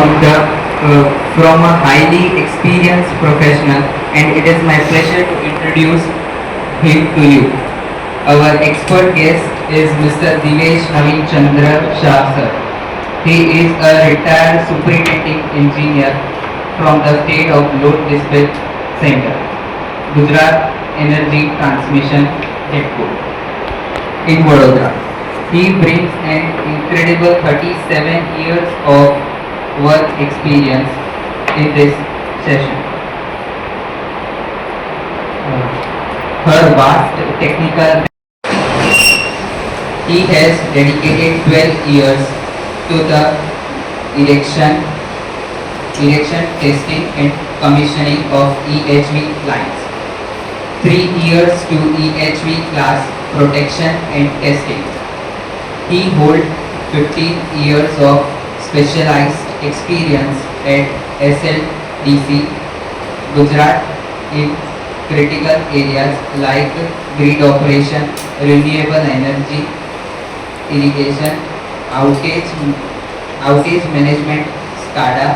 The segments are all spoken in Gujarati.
from a highly experienced professional, and it is my pleasure to introduce him to you. Our expert guest is Mr. Divesh Naveen Chandra Shah sir. He is a retired superintending engineer from the state of Load Dispatch Center, Gujarat Energy Transmission Depot in Vadodara. He brings an incredible 37 years of work experience in this session. Her vast technical, he has dedicated 12 years to the erection, testing and commissioning of EHV lines, 3 years to EHV class protection and testing. He holds 15 years of specialized experience at SLDC, Gujarat in critical areas like grid operation, renewable energy, irrigation, outage management, SCADA,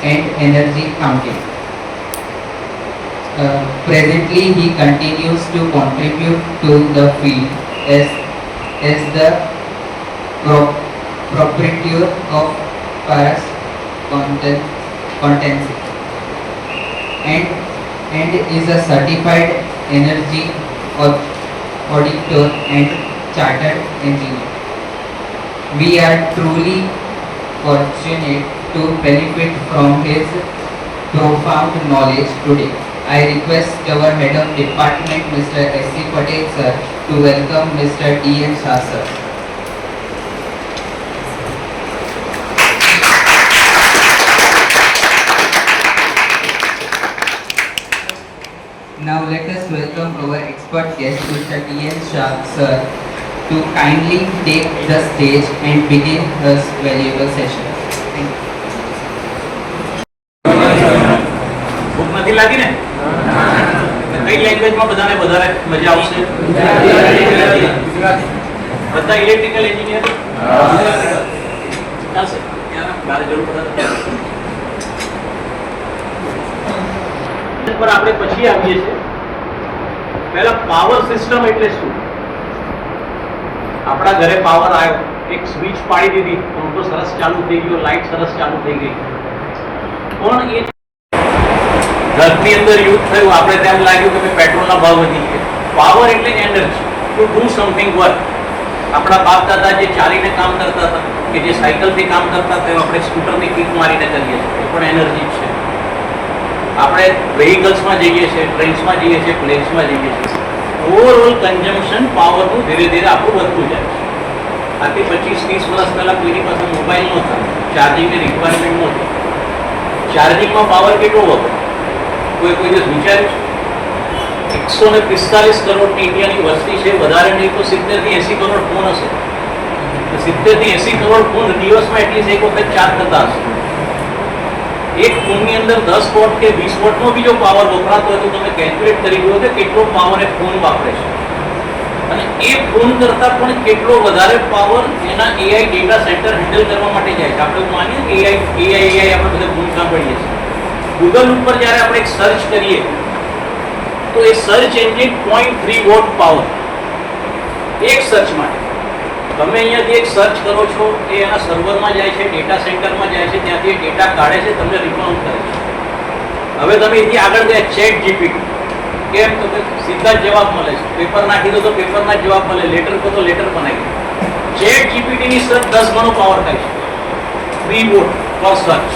and energy counting. Presently, he continues to contribute to the field as the proprietor of Paras Contency and is a certified energy auditor and chartered engineer. We are truly fortunate to benefit from his profound knowledge today. I request our head of department, Mr. S.C. Patel sir, to welcome Mr. D.M. Shah sir. Now let us welcome our expert guest, Mr. D.M. Shah sir, to kindly take the stage and begin his valuable session. Thank you. ભૂખ નથી લાગી ને? કઈ લેંગ્વેજમાં બધાને વધારે મજા આવશે? બધા ઇલેક્ટ્રિકલ એન્જિનિયર ચાલશે? મારે જરૂર પડે પર આપણે પછી આવીએ છીએ. પહેલા પાવર સિસ્ટમ એટલે શું? આપણા ઘરે પાવર આવ્યો, એક સ્વિચ પાડી દીધી, પંખો સરસ ચાલુ થઈ ગયો, લાઇટ સરસ ચાલુ થઈ ગઈ, પણ એ ઘરની અંદર યુઝ થયું, આપણે તેમ લાગ્યું કે પેટ્રોલના ભાવ વધી ગયા. પાવર એટલે energy to do something work. આપણા બાપ દાદા જે ચાલીને કામ કરતા હતા, કે જે સાયકલથી કામ કરતા હતા, આપણે સ્કૂટરની કિક મારીને કરીએ છીએ, એ પણ એનર્જી છે. આપણે વેહિકલ્સમાં જઈએ છીએ, ટ્રેન્સમાં જઈએ છીએ, પ્લેન્સમાં જઈએ છીએ. ઓવરઓલ કન્ઝમ્પશન પાવરનું ધીરે ધીરે આપણું વધતું જાય છે. આથી 25-30 વર્ષ પહેલાં કોઈની પાસે મોબાઈલ નહોતા, ચાર્જિંગની રિક્વાયરમેન્ટ નહોતી. ચાર્જિંગમાં પાવર કેટલો વધે કોઈ દિવસ વિચાર્યું છે? 145 કરોડની ઇન્ડિયાની વસ્તી છે, વધારે નહીં તો 70 થી 80 કરોડ ફોન હશે. 70 થી 80 કરોડ ફોન દિવસમાં એટલીસ્ટ એક વખત ચાર્જ થતા હશે. એક ફોનની અંદર 10 વોટ કે 20 વોટનો બીજો પાવર વપરાતો હોય તો તમે કેલ્ક્યુલેટ કરી દો કે કેટલો પાવર એ ફોન વાપરે છે. અને એ ફોન કરતાં પણ કેટલો વધારે પાવર એના એઆઈ ડેટા સેન્ટર હેન્ડલ કરવા માટે જાય છે. આપણે માનીએ કે એઆઈ આપણે બધા ફોન સાંભળીએ છીએ. ગૂગલ ઉપર જ્યારે આપણે એક સર્ચ કરીએ તો એ સર્ચ એન્જિન 0.3 વોટ પાવર એક સર્ચ માટે. તમે અહીંયાથી એક સર્ચ કરો છો, એ એના સર્વરમાં જાય છે, ડેટા સેન્ટરમાં જાય છે, ત્યાંથી એ ડેટા કાઢે છે, તમને રિસ્પોન્સ કરે છે. હવે તમે અહીંથી આગળ ગયા ચેટ જીપીટી, કેમ તો સીધા જ જવાબ મળે છે. પેપર નાખી દો તો પેપરના જ જવાબ મળે, લેટર કહો તો લેટર બનાવી દો. ચેટ જીપીટીની સર્ચ 10 ગણો પાવર થાય છે, 3 વોટ પર સર્ચ.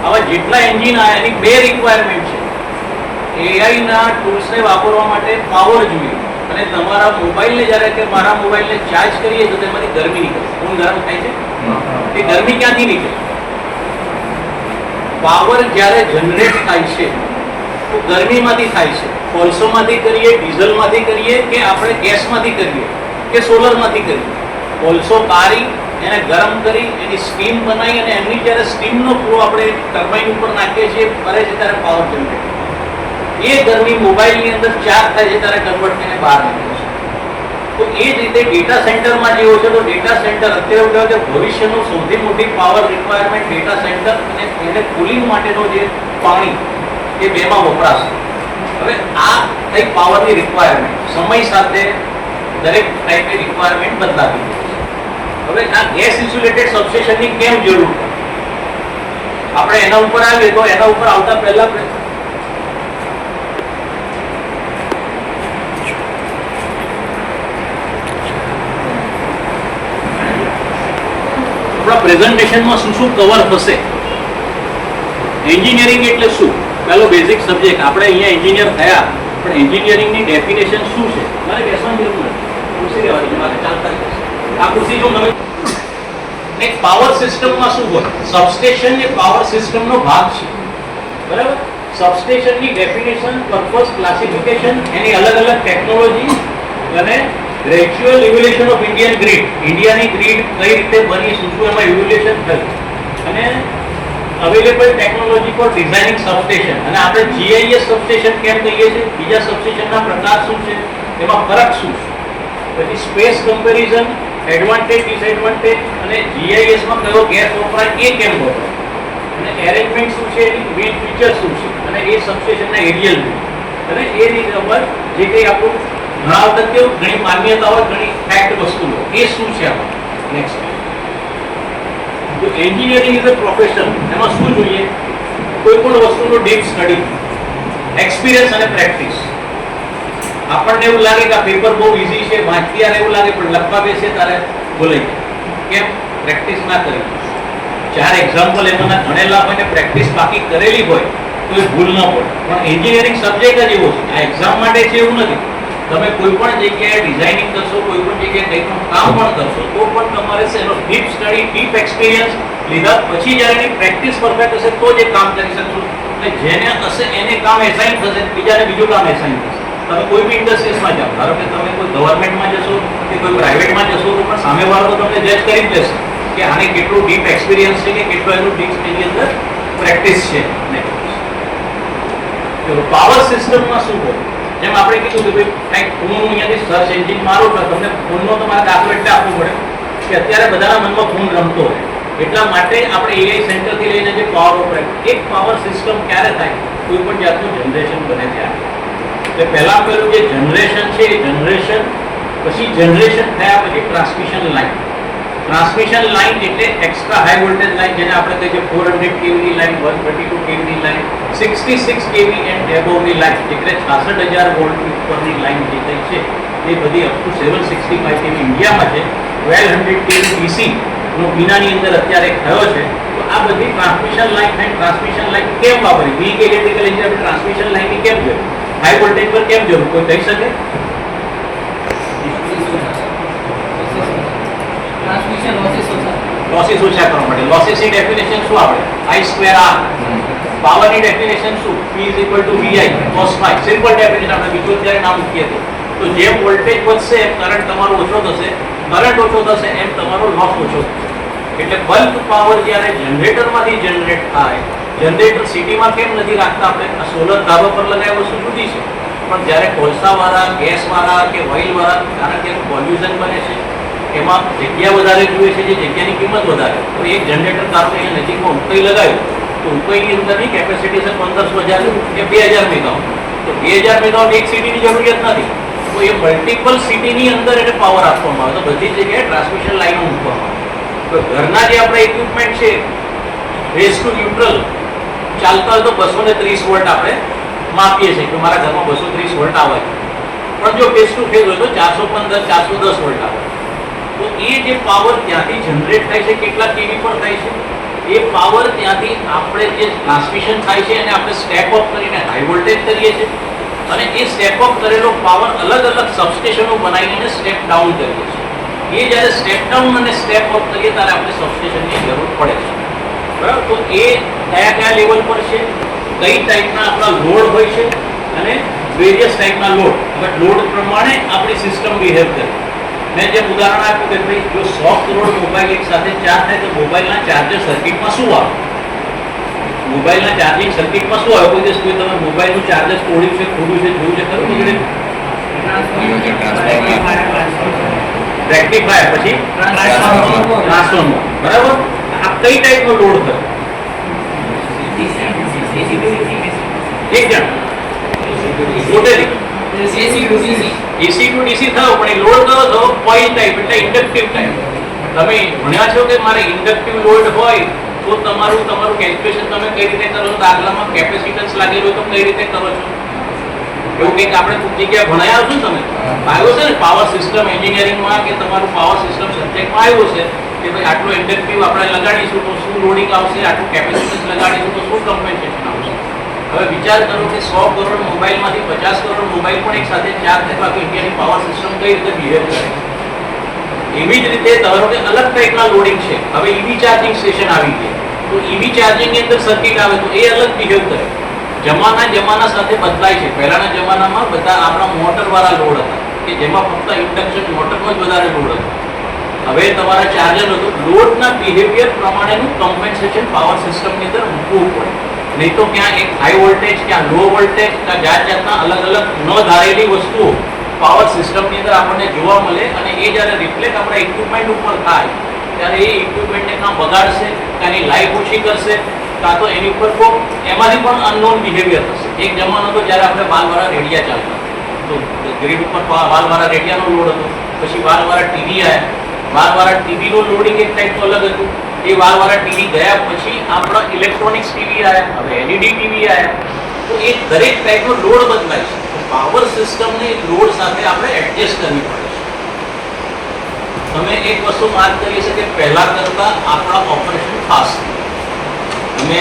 હવે જેટલા એન્જિન આવ્યા એની બે રિક્વાયરમેન્ટ છે. એઆઈના ટૂલ્સને વાપરવા માટે પાવર જોઈએ, અને તમારા મોબાઈલને જ્યારે કે મારા મોબાઈલને ચાર્જ કરીએ તો તેમાંથી ગરમી નીકળે. ફોન ગરમ થાય છે, એ ગરમી ક્યાંથી નીકળે? પાવર જ્યારે જનરેટ થાય છે તો ગરમીમાંથી થાય છે. કોલસોમાંથી કરીએ, ડીઝલમાંથી કરીએ, કે આપણે ગેસમાંથી કરીએ, કે સોલરમાંથી કરીએ. કોલસો કાઢી એને ગરમ કરી એની સ્ટીમ બનાવી અને એમની જ્યારે સ્ટીમનો ફ્લો આપણે ટર્બાઇન ઉપર નાખીએ છીએ, કરે છે ત્યારે પાવર જનરેટ. એ ગરમી મોબાઈલની અંદર ચાર્જ થાય છે ત્યારે કન્વર્ટ થઈને બહાર નીકળે છે. તો એ જ રીતે ડેટા સેન્ટરમાં જેવો છે, તો ડેટા સેન્ટર અત્યારે કે ભવિષ્યનું સૌથી મોટી પાવર રિક્વાયરમેન્ટ ડેટા સેન્ટર અંદર અને એને કુલિંગ માટેનો જે પાણી એ બેમાં વપરાશે. હવે આ કંઈક પાવરની રિક્વાયરમેન્ટ સમય સાથે દરેક ટાઈપની રિક્વાયરમેન્ટ બદલાતી હોય છે. હવે આ ગેસ ઇન્સ્યુલેટેડ સબસ્ટેશનની કેમ જરૂર પડે? આપણે એના ઉપર આવીએ તો એના ઉપર આવતા પહેલા આપણા પ્રેઝન્ટેશનમાં શું શું કવર થશે? એન્જિનિયરિંગ એટલે શું? પહેલો બેઝિક સબ્જેક્ટ. આપણે અહીંયા એન્જિનિયર થયા, પણ એન્જિનિયરિંગની ડેફિનેશન શું છે? મારે બેસવાની જરૂર નથી, ખુરશી રહેવાની છે, મારે ચાલતા જશે. આ ખુરશી જો નવી ને પાવર સિસ્ટમમાં શું હોય? સબસ્ટેશન એ પાવર સિસ્ટમનો ભાગ છે, બરાબર? સબસ્ટેશનની ડેફિનેશન, પર્પસ, ક્લાસિફિકેશન, એની અલગ અલગ ટેકનોલોજી અને gradual evolution of Indian grid. ઇન્ડિયાની ગ્રીડ કઈ રીતે બની, શું શું એમાં ઇવોલ્યુશન થયું, અને available technology for designing substation. અને આપણે જીઆઈએસ સબસ્ટેશન કેમ કહીએ છીએ? બીજા સબસ્ટેશનના પ્રકાર શું છે, એમાં ફરક શું છે? પછી સ્પેસ કમ્પેરિઝન, એડવાન્ટેજ, ડિસએડવાન્ટેજ, અને જીઆઈએસ માં કયો ગેસ વપરાય એ કેમ વપરાય, અને એરેન્જમેન્ટ શું છે, એની મેઇન ફીચર શું છે, અને એ સબસ્ટેશનના એરિયલ અને એ રીતે ઉપર જે કંઈ આપણું ઘણા વખત કેવું ઘણી માન્યતાઓ, ઘણી ફેક્ટ વસ્તુઓ એ શું છે આપણે નેક્સ્ટ. તો એન્જિનિયરિંગ ઇઝ અ પ્રોફેશન. એમાં શું જોઈએ? કોઈ પણ વસ્તુનો ડીપ સ્ટડી, એક્સપિરિયન્સ અને પ્રેક્ટિસ. આપણને એવું લાગે કે આ પેપર બહુ ઈઝી છે, વાંચતી યાર એવું લાગે, પણ લખવા બેસે ત્યારે બોલાઈ કેમ? પ્રેક્ટિસ ના કરી. ચાર એક્ઝામ્પલ એમાંના ગણેલા હોય ને પ્રેક્ટિસ બાકી કરેલી હોય તો એ ભૂલ ન પડે. પણ એન્જિનિયરિંગ સબ્જેક્ટ જ એવો છે, આ એક્ઝામ માટે છે એવું નથી. તમે કોઈ પણ જગ્યાએ ડિઝાઇનિંગ કરશો, કોઈ પણ જગ્યાએ કંઈ પણ કામ પણ કરશો, તો પણ તમારે એનો ડીપ સ્ટડી, ડીપ એક્સપિરિયન્સ લીધા પછી જ્યારે એની પ્રેક્ટિસ પરફેક્ટ હશે તો જ એ કામ કરી શકશો. અને જેને હશે એને કામ એસાઇન થશે, બીજાને બીજું કામ એસાઇન થશે. તમે કોઈ બી ઇન્ડસ્ટ્રીઝમાં જાઓ, ધારો કે તમે કોઈ ગવર્મેન્ટમાં જશો કે કોઈ પ્રાઇવેટમાં જશો, તો પણ સામેવાળો તો તમને જજ કરી જ લેશે કે આને કેટલું ડીપ એક્સપિરિયન્સ છે કે કેટલું એનું ડીપ એની અંદર પ્રેક્ટિસ છે. પાવર સિસ્ટમમાં શું હોય? જેમ આપણે કીધું કે ભાઈ કંઈક હું અહીંયાથી સર્ચ એન્જિન મારું તો તમને ફોનનો તમારે દાખલો એટલે આપવો પડે કે અત્યારે બધાના મનમાં ફોન રમતો હોય, એટલા માટે આપણે એઆઈ સેન્ટરથી લઈને જે પાવર ઓપરેટ, એક પાવર સિસ્ટમ ક્યારે થાય? કોઈ પણ જાતનું જનરેશન બને ત્યારે. એટલે પહેલા પહેલું જે જનરેશન છે એ જનરેશન, પછી જનરેશન થયા પછી ટ્રાન્સમિશન લાઇન. ટ્રાન્સમિશન લાઇન એટલે એક્સ્ટ્રા હાઈ વોલ્ટેજ લાઇન, જેને આપણે કહીએ 400 કેવીની લાઇન, 132 કેવીની લાઇન, 66 કેવી એન્ડ એબોવની લાઇન, એટલે 66,000 વોલ્ટ ઉપરની લાઇન જે કઈ છે એ બધી અપ ટુ 765 કેવી ઇન્ડિયામાં છે. 1200 કેવી ડીસી નો બીનાની અંદર અત્યારે થયો છે. તો આ બધી transmission line and transmission line કેમ વાપરી? બી કે ઇલેક્ટ્રિકલ એન્જિનિયર ટ્રાન્સમિશન લાઇનની કેમ જરૂર? હાઈ વોલ્ટેજ પર કેમ જરૂર? કોઈ કહી શકે? લોસીસ ઓછા કરવા માટે. લોસીસની ડેફિનેશન શું આપણે? I²R. પાવરની ડેફિનેશન શું? P = VI cos phi. Simple definition. આપણે બીજું અત્યારે નામ મૂકીએ તો જેમ વોલ્ટેજ વધશે એમ કરંટ તમારો ઓછો થશે, કરંટ ઓછો થશે એમ તમારો લોસ ઓછો થશે. એટલે બલ્ક પાવર જ્યારે જનરેટરમાંથી જનરેટ થાય, જનરેટર સિટીમાં કેમ નથી રાખતા આપણે? આ સોલર ધાબા પર લગાવ્યા વસ્તુ જુદી છે, પણ જ્યારે કોલસાવાળા, ગેસવાળા કે ઓઇલવાળા, કારણ કે એનું પોલ્યુશન બને છે, એમાં જગ્યા વધારે જોઈએ છે, જે જગ્યાની કિંમત વધારે. તો એક જનરેટર ધારો કે અહીંયા નજીકમાં ઉપાઈ લગાવ્યું તો ઉપાઈની અંદરની કેપેસિટી છે 1500 કે 2000 મેગાવોટ. તો 2000 મેગાવોટ એક સિટીની જરૂરિયાત નથી, તો એ મલ્ટિપલ સિટીની અંદર એને પાવર આપવામાં આવે. તો બધી જગ્યાએ ટ્રાન્સમિશન લાઈનો મૂકવામાં આવે. તો ઘરના જે આપણા ઇક્વિપમેન્ટ છે રેસ ટુ ન્યુટ્રલ ચાલતા હોય તો 230 વોલ્ટ આપણે માપીએ છીએ કે મારા ઘરમાં 230 વોલ્ટ આવે છે, પણ જો ફેસ ટુ ફેસ હોય તો 415 410 વોલ્ટ આવે. તો એ જે પાવર ત્યાંથી જનરેટ થાય છે, કેટલા કેવી પર થાય છે, એ પાવર ત્યાંથી આપણે જે ટ્રાન્સમિશન થાય છે એને આપણે સ્ટેપ અપ કરીને હાઈ વોલ્ટેજ કરીએ છીએ, અને એ સ્ટેપ અપ કરેલો પાવર અલગ અલગ સબસ્ટેશનો બનાવીને સ્ટેપ ડાઉન કરીએ છીએ. એ જ્યારે સ્ટેપ ડાઉન અને સ્ટેપ અપ કરીએ ત્યારે આપણે સબસ્ટેશનની જરૂર પડે છે, બરાબર? તો એ કયા કયા લેવલ પર છે, કઈ ટાઈપના આપણા લોડ હોય છે, અને વેરિયસ ટાઈપના લોડ. હવે લોડ પ્રમાણે આપણી સિસ્ટમ બિહેવ કરે. મેં જેમ ઉદાહરણ આપ્યું કે ભાઈ જો 100 કરોડ મોબાઈલ એક સાથે ચાર્જ થાય તો મોબાઈલના ચાર્જર સર્કિટમાં શું આવે? મોબાઈલના ચાર્જિંગ સર્કિટમાં શું આવે? કોઈ દિવસ કોઈ તમે મોબાઈલનું ચાર્જર તોડ્યું છે, ખોડ્યું છે, જોયું છે ખરું? રેક્ટિફાયર, પછી ટ્રાન્સફોર્મર, બરાબર? આ કઈ ટાઈપનો લોડ થયો? કોઇલ ટાઈપ એટલે ઇન્ડક્ટિવ ટાઈપ. તમે ભણ્યા છો કે મારે ઇન્ડક્ટિવ લોડ હોય તો તમારું કેલ્ક્યુલેશન તમે કઈ રીતે કરો છો? દાખલામાં કેપેસિટન્સ લાગેલું હોય તો કઈ રીતે કરો છો? એવું કંઈક આપણે ખૂબ જગ્યાએ ભણાયા છો ને તમે આવ્યો છે ને પાવર સિસ્ટમ એન્જિનિયરિંગમાં કે તમારું પાવર સિસ્ટમ સબ્જેક્ટમાં આવ્યું છે કે ભાઈ આટલું ઇન્ડક્ટિવ આપણે લગાડીશું તો શું લોડિંગ આવશે, આટલું કેપેસિટન્સ લગાડીશું તો શું કમ્પેન્સેશન આવશે. હવે વિચાર કરો કે 100 કરોડ મોબાઈલમાંથી 50 કરોડ મોબાઈલ પણ એક સાથે ચાર્જ થાય તો ઇન્ડિયાની પાવર સિસ્ટમ કઈ રીતે બિહેવ કરે. એવી જ રીતે ધારો કે અલગ ટાઈપના લોડિંગ છે. હવે ઈવી ચાર્જિંગ સ્ટેશન આવી ગયા તો ઈવી ચાર્જિંગની અંદર સર્કિટ આવે તો એ અલગ બિહેવ કરે. જમાના સાથે બદલાય છે. પહેલાના જમાનામાં બધા આપણા મોટર વાળા લોડ હતા કે જેમાં ફક્ત ઇન્ડક્શન મોટરનો જ વધારે લોડ હતો. હવે તમારા ચાર્જર હતો લોડના બિહેવિયર પ્રમાણેનું કમ્પેન્સેશન પાવર સિસ્ટમની અંદર મૂકવું પડે. નહીં તો ક્યાં એક હાઈ વોલ્ટેજ ક્યાં લો વોલ્ટેજ ક્યાં જાતના અલગ ન ધારેલી વસ્તુઓ પાવર સિસ્ટમની અંદર આપણને જોવા મળે અને એ જ્યારે રિફ્લેક્ટ આપણા ઇક્વિપમેન્ટ ઉપર થાય ત્યારે એ ઇક્વિપમેન્ટને કાં બગાડશે કાં એની લાઈફ ઓછી કરશે કાં તો એની ઉપર એમાંથી પણ અનનોન બિહેવિયર થશે. એક જમાનો હતો જ્યારે આપણે વાલવાળા રેડિયા ચાલતા તો ગ્રીડ ઉપર વાલવાળા રેડિયાનો લોડ હતો. પછી વાલવાળા ટીવી આવ્યા. વાલવાળા ટીવીનો લોડિંગ એક ટાઈપનું અલગ હતું. એ વાલવાળા ટીવી ગયા પછી આપણા ઇલેક્ટ્રોનિક્સ ટીવી આવ્યા. હવે એલઈડી ટીવી આવ્યા. તો એ દરેક ટાઈપનો લોડ બદલાય છે. પાવર સિસ્ટમને લોડ સાથે આપણે એડજસ્ટ કરવી પડે છે. તમે એક વસ્તુ માર્ક કરી છે કે પહેલા કરતા આપણા ઓપરેશન ફાસ્ટ. તમે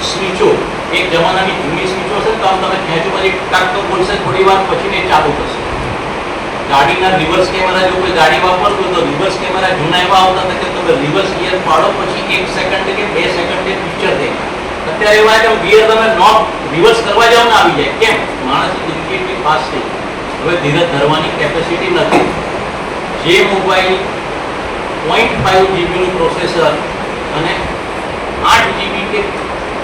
સ્વિચો એક જમાનાની જૂની સ્વિચો છે તો તમે ખેંચો પછી ટાક તો બોલશે થોડી વાર પછી ને ચાલુ થશે. ગાડીના રિવર્સ કેમેરા જો કોઈ ગાડી વાપરતું તો રિવર્સ કેમેરા જૂના એવા આવતા હતા કે તમે રિવર્સ ગિયર પાડો પછી 1 સેકન્ડ કે 2 સેકન્ડે પિક્ચર દેખાય. અત્યારે એવા છે ગિયર તમે નોટ રિવર્સ કરવા જાવ ને આવી જાય. કેમ? માણસની જિંદગી એટલી ફાસ્ટ થઈ. હવે ધીરજ ધરવાની કેપેસિટી નથી. જે મોબાઈલ 0.5 જીબીનું પ્રોસેસર અને 8 જીબી કે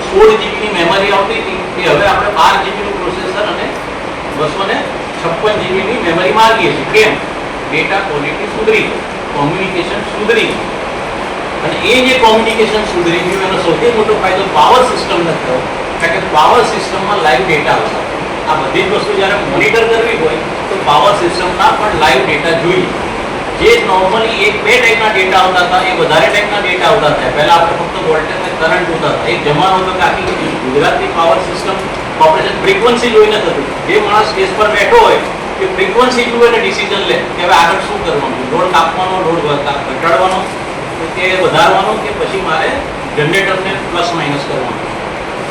16 જીબીની મેમરી આવતી હતી એ હવે આપણે 12 જીબીનું પ્રોસેસર અને 256 જીબીની મેમરી માંગીએ છીએ. કેમ? ડેટા ક્વોલિટી સુધરી ગઈ, કોમ્યુનિકેશન સુધરી ગયું. અને એ જે કોમ્યુનિકેશન સુધરી ગયું એનો સૌથી મોટો ફાયદો પાવર સિસ્ટમને થયો કારણ કે પાવર સિસ્ટમમાં લાઈવ ડેટા આવતા. આ બધી જ વસ્તુ જ્યારે મોનિટર કરવી હોય તો પાવર સિસ્ટમના પણ લાઈવ ડેટા જોઈએ. જે નોર્મલી 1-2 ટાઈપના ડેટા આવતા હતા એ વધારે ટાઈપના ડેટા આવતા હતા. પહેલા આપણે ફક્ત વોલ્ટેજ અને કરંટ જોતા હતા. એક જમાનો હતો કે આખી ગુજરાતની પાવર સિસ્ટમ ઓપરેશન ફ્રીક્વન્સી જોઈને થતું. જે માણસ સ્ટેજ પર બેઠો હોય કે ફ્રીક્વન્સી જુએ અને ડિસિઝન લે કે હવે આગળ શું કરવાનું, લોડ કાપવાનો, લોડ ઘટાડવાનો કે વધારવાનો કે પછી મારે જનરેટરને પ્લસ માઇનસ કરવાનું.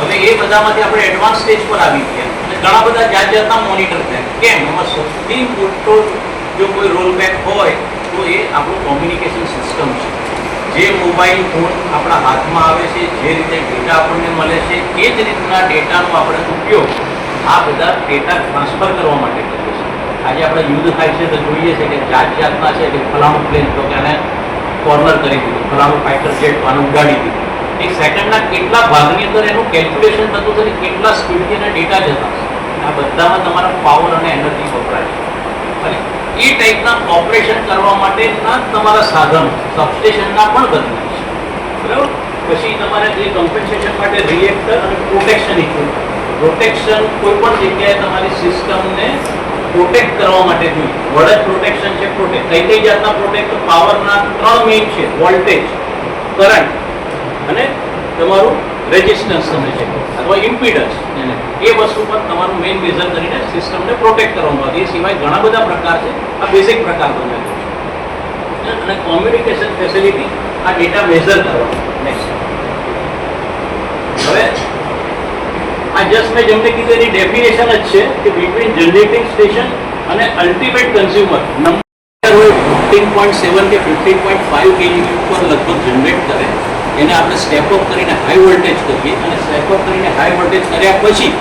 હવે એ બધામાંથી આપણે એડવાન્સ સ્ટેજ પર આવી ગયા અને ઘણા બધા જાતના મોનિટર થયા. કેમ? એમાં સૌથી મોટો જો કોઈ રોલ બેક હોય તો એ આપણું કોમ્યુનિકેશન સિસ્ટમ છે. જે મોબાઈલ ફોન આપણા હાથમાં આવે છે, જે રીતે ડેટા આપણને મળે છે એ જ રીતના ડેટાનો આપણે ઉપયોગ આ બધા ડેટા ટ્રાન્સફર કરવા માટે કરીએ છીએ. આજે આપણે યુદ્ધ થાય છે તો જોઈએ છે કે જાતના છે કે ફલાણું પ્લેન તો કે એને કોર્નર કરી દીધું, ફલાણું ફાઇટર જેટ આને ઉડાડી દીધું. એક સેકન્ડના કેટલા ભાગની અંદર એનું કેલ્ક્યુલેશન થતું હતું કેટલા સ્પીડથી એના ડેટા જતા. આ બધામાં તમારા પાવર અને એનર્જી વપરાય છે. અને એ ટાઈપના ઓપરેશન કરવા માટેના તમારા સાધનો સબસ્ટેશનના પણ બદલાય છે. બરાબર? પછી તમારે જે કમ્પેન્સેશન માટે રિએક્ટર અને પ્રોટેક્શન ઇક્વિપમેન્ટ. પ્રોટેક્શન કોઈ પણ જગ્યાએ તમારી સિસ્ટમને પ્રોટેક્ટ કરવા માટે જોઈએ. વડ જ પ્રોટેક્શન છે. કઈ જાતના પ્રોટેક્ટ? પાવરના 3 મેઇન છે: વોલ્ટેજ, કરંટ અને તમારું રેઝિસ્ટન્સ તમે છે અથવા ઇમ્પિડન્સ. એ વસ્તુ પર તમારું મેઇન મેઝર કરીને સિસ્ટમને પ્રોટેક્ટ કરવામાં આવે. એ સિવાય ઘણા બધા પ્રકાર છે. આ બેઝિક પ્રકાર બનેલો છે. અને કોમ્યુનિકેશન ફેસિલિટી આ ડેટા મેઝર કરવાનું. નેક્સ્ટ હવે આ જસ્ટ મેં જેમને કીધું એની ડેફિનેશન જ છે કે બિટવીન જનરેટિંગ સ્ટેશન અને અલ્ટિમેટ કન્ઝ્યુમર નંબર હોય 15.7 કે 15.5 kV ઉપર લગભગ જનરેટ કરે એને આપણે સ્ટેપ અપ કરીને હાઈ વોલ્ટેજ કરીએ અને સ્ટેપ અપ કરીને હાઈ વોલ્ટેજ કર્યા પછી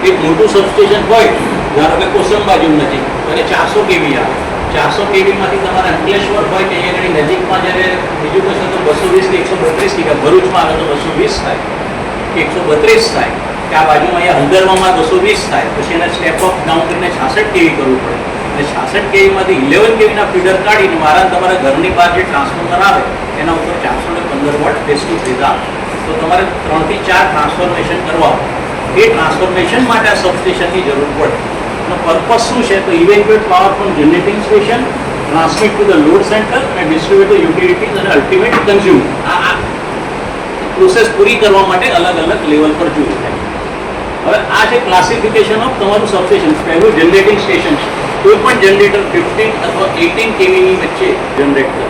એક મોટું સબસ્ટેશન હોય ધારો કે કોસંબા જેવું નજીક અને 400 kV આવે. 400 kV માંથી તમારા અંકલેશ્વર હોય કે અહીંયા નજીકમાં જ્યારે બીજું કશું તો 220 કે 132 કે ભરૂચમાં આવે તો 220 થાય કે 132 થાય કે આ બાજુમાં અહીંયા હલદરમાં 220 થાય. પછી એને સ્ટેપ અપ ડાઉન કરીને 66 kV કરવું પડે અને 66 kV માંથી 11 kVના ફીડર કાઢીને મારા તમારા ઘરની બહાર જે ટ્રાન્સફોર્મર આવે એના ઉપર 415 વોલ્ટ ફેસ ટુ ફેઝ આવે તો તમારે 3 થી 4 ટ્રાન્સફોર્મેશન કરવા. એ ટ્રાન્સફોર્મેશન માટે આ સબસ્ટેશનની જરૂર પડે. એનો પર્પઝ શું છે? તો evacuate power from generating station transmit to the load centre અને ડિસ્ટ્રીબ્યુટ ધ યુટિલિટીઝ અને અલ્ટિમેટ કન્ઝ્યુમર. આ પ્રોસેસ પૂરી કરવા માટે અલગ અલગ લેવલ પર જોયું થાય. હવે આ છે ક્લાસિફિકેશન ઓફ તમારું સબસ્ટેશન. પહેલું જનરેટિંગ સ્ટેશન છે. કોઈ પણ જનરેટર 15 અથવા 18 કેવીની વચ્ચે જનરેટ કરે.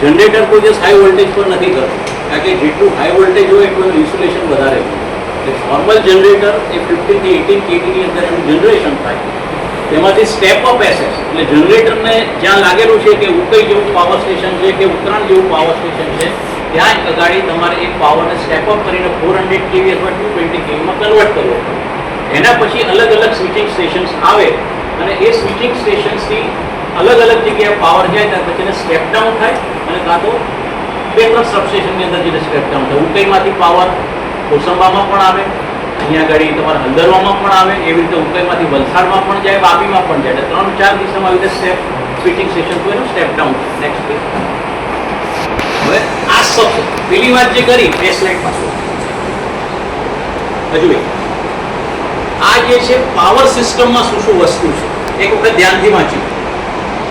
જનરેટર કોઈ દિવસ હાઈ વોલ્ટેજ પર નથી કરતું, કારણ કે જેટલું હાઈ વોલ્ટેજ હોય એટલું ઇન્સ્યુલેશન વધારે હોય. એટલે નોર્મલ જનરેટર એ 15 થી 18 કેવીની અંદર એનું જનરેશન થાય. તેમાંથી સ્ટેપ અપ એસેસ એટલે જનરેટરને જ્યાં લાગેલું છે કે ઉકઈ જેવું પાવર સ્ટેશન છે કે ઉત્તરાયણ જેવું પાવર સ્ટેશન છે, ત્યાં જ અગાડી તમારે એ પાવરને સ્ટેપ અપ કરીને 400 કેવી અથવા 220 કેવીમાં કન્વર્ટ કરવો પડે. એના પછી અલગ અલગ સ્વિચિંગ સ્ટેશન્સ આવે અને એ સ્વિચિંગ સ્ટેશન્સથી અલગ અલગ જગ્યાએ પાવર જાય ત્યાર પછી એને સ્ટેપ ડાઉન થાય અને કાં તો 2-3 સબસ્ટેશનની અંદર જઈને સ્ટેપ ડાઉન થાય. ઉકઈમાંથી પાવર કોસંબામાં પણ આવે, અહીંયા આગળ તમારે હલદરવામાં પણ આવે, એવી રીતે ઉકઈમાંથી વલસાડમાં પણ જાય, વાપીમાં પણ જાય. એટલે 3-4 દિશામાં આવી રીતે સ્ટેપ સ્વિચિંગ સ્ટેશન તો એનું સ્ટેપ ડાઉન થાય. નેક્સ્ટ હવે આ સબ પેલી વાત જે કરી બે સ્લાઇડ પાછું હજુ આ જે છે પાવર સિસ્ટમમાં શું શું વસ્તુ છે એક વખત ધ્યાનથી વાંચ્યું.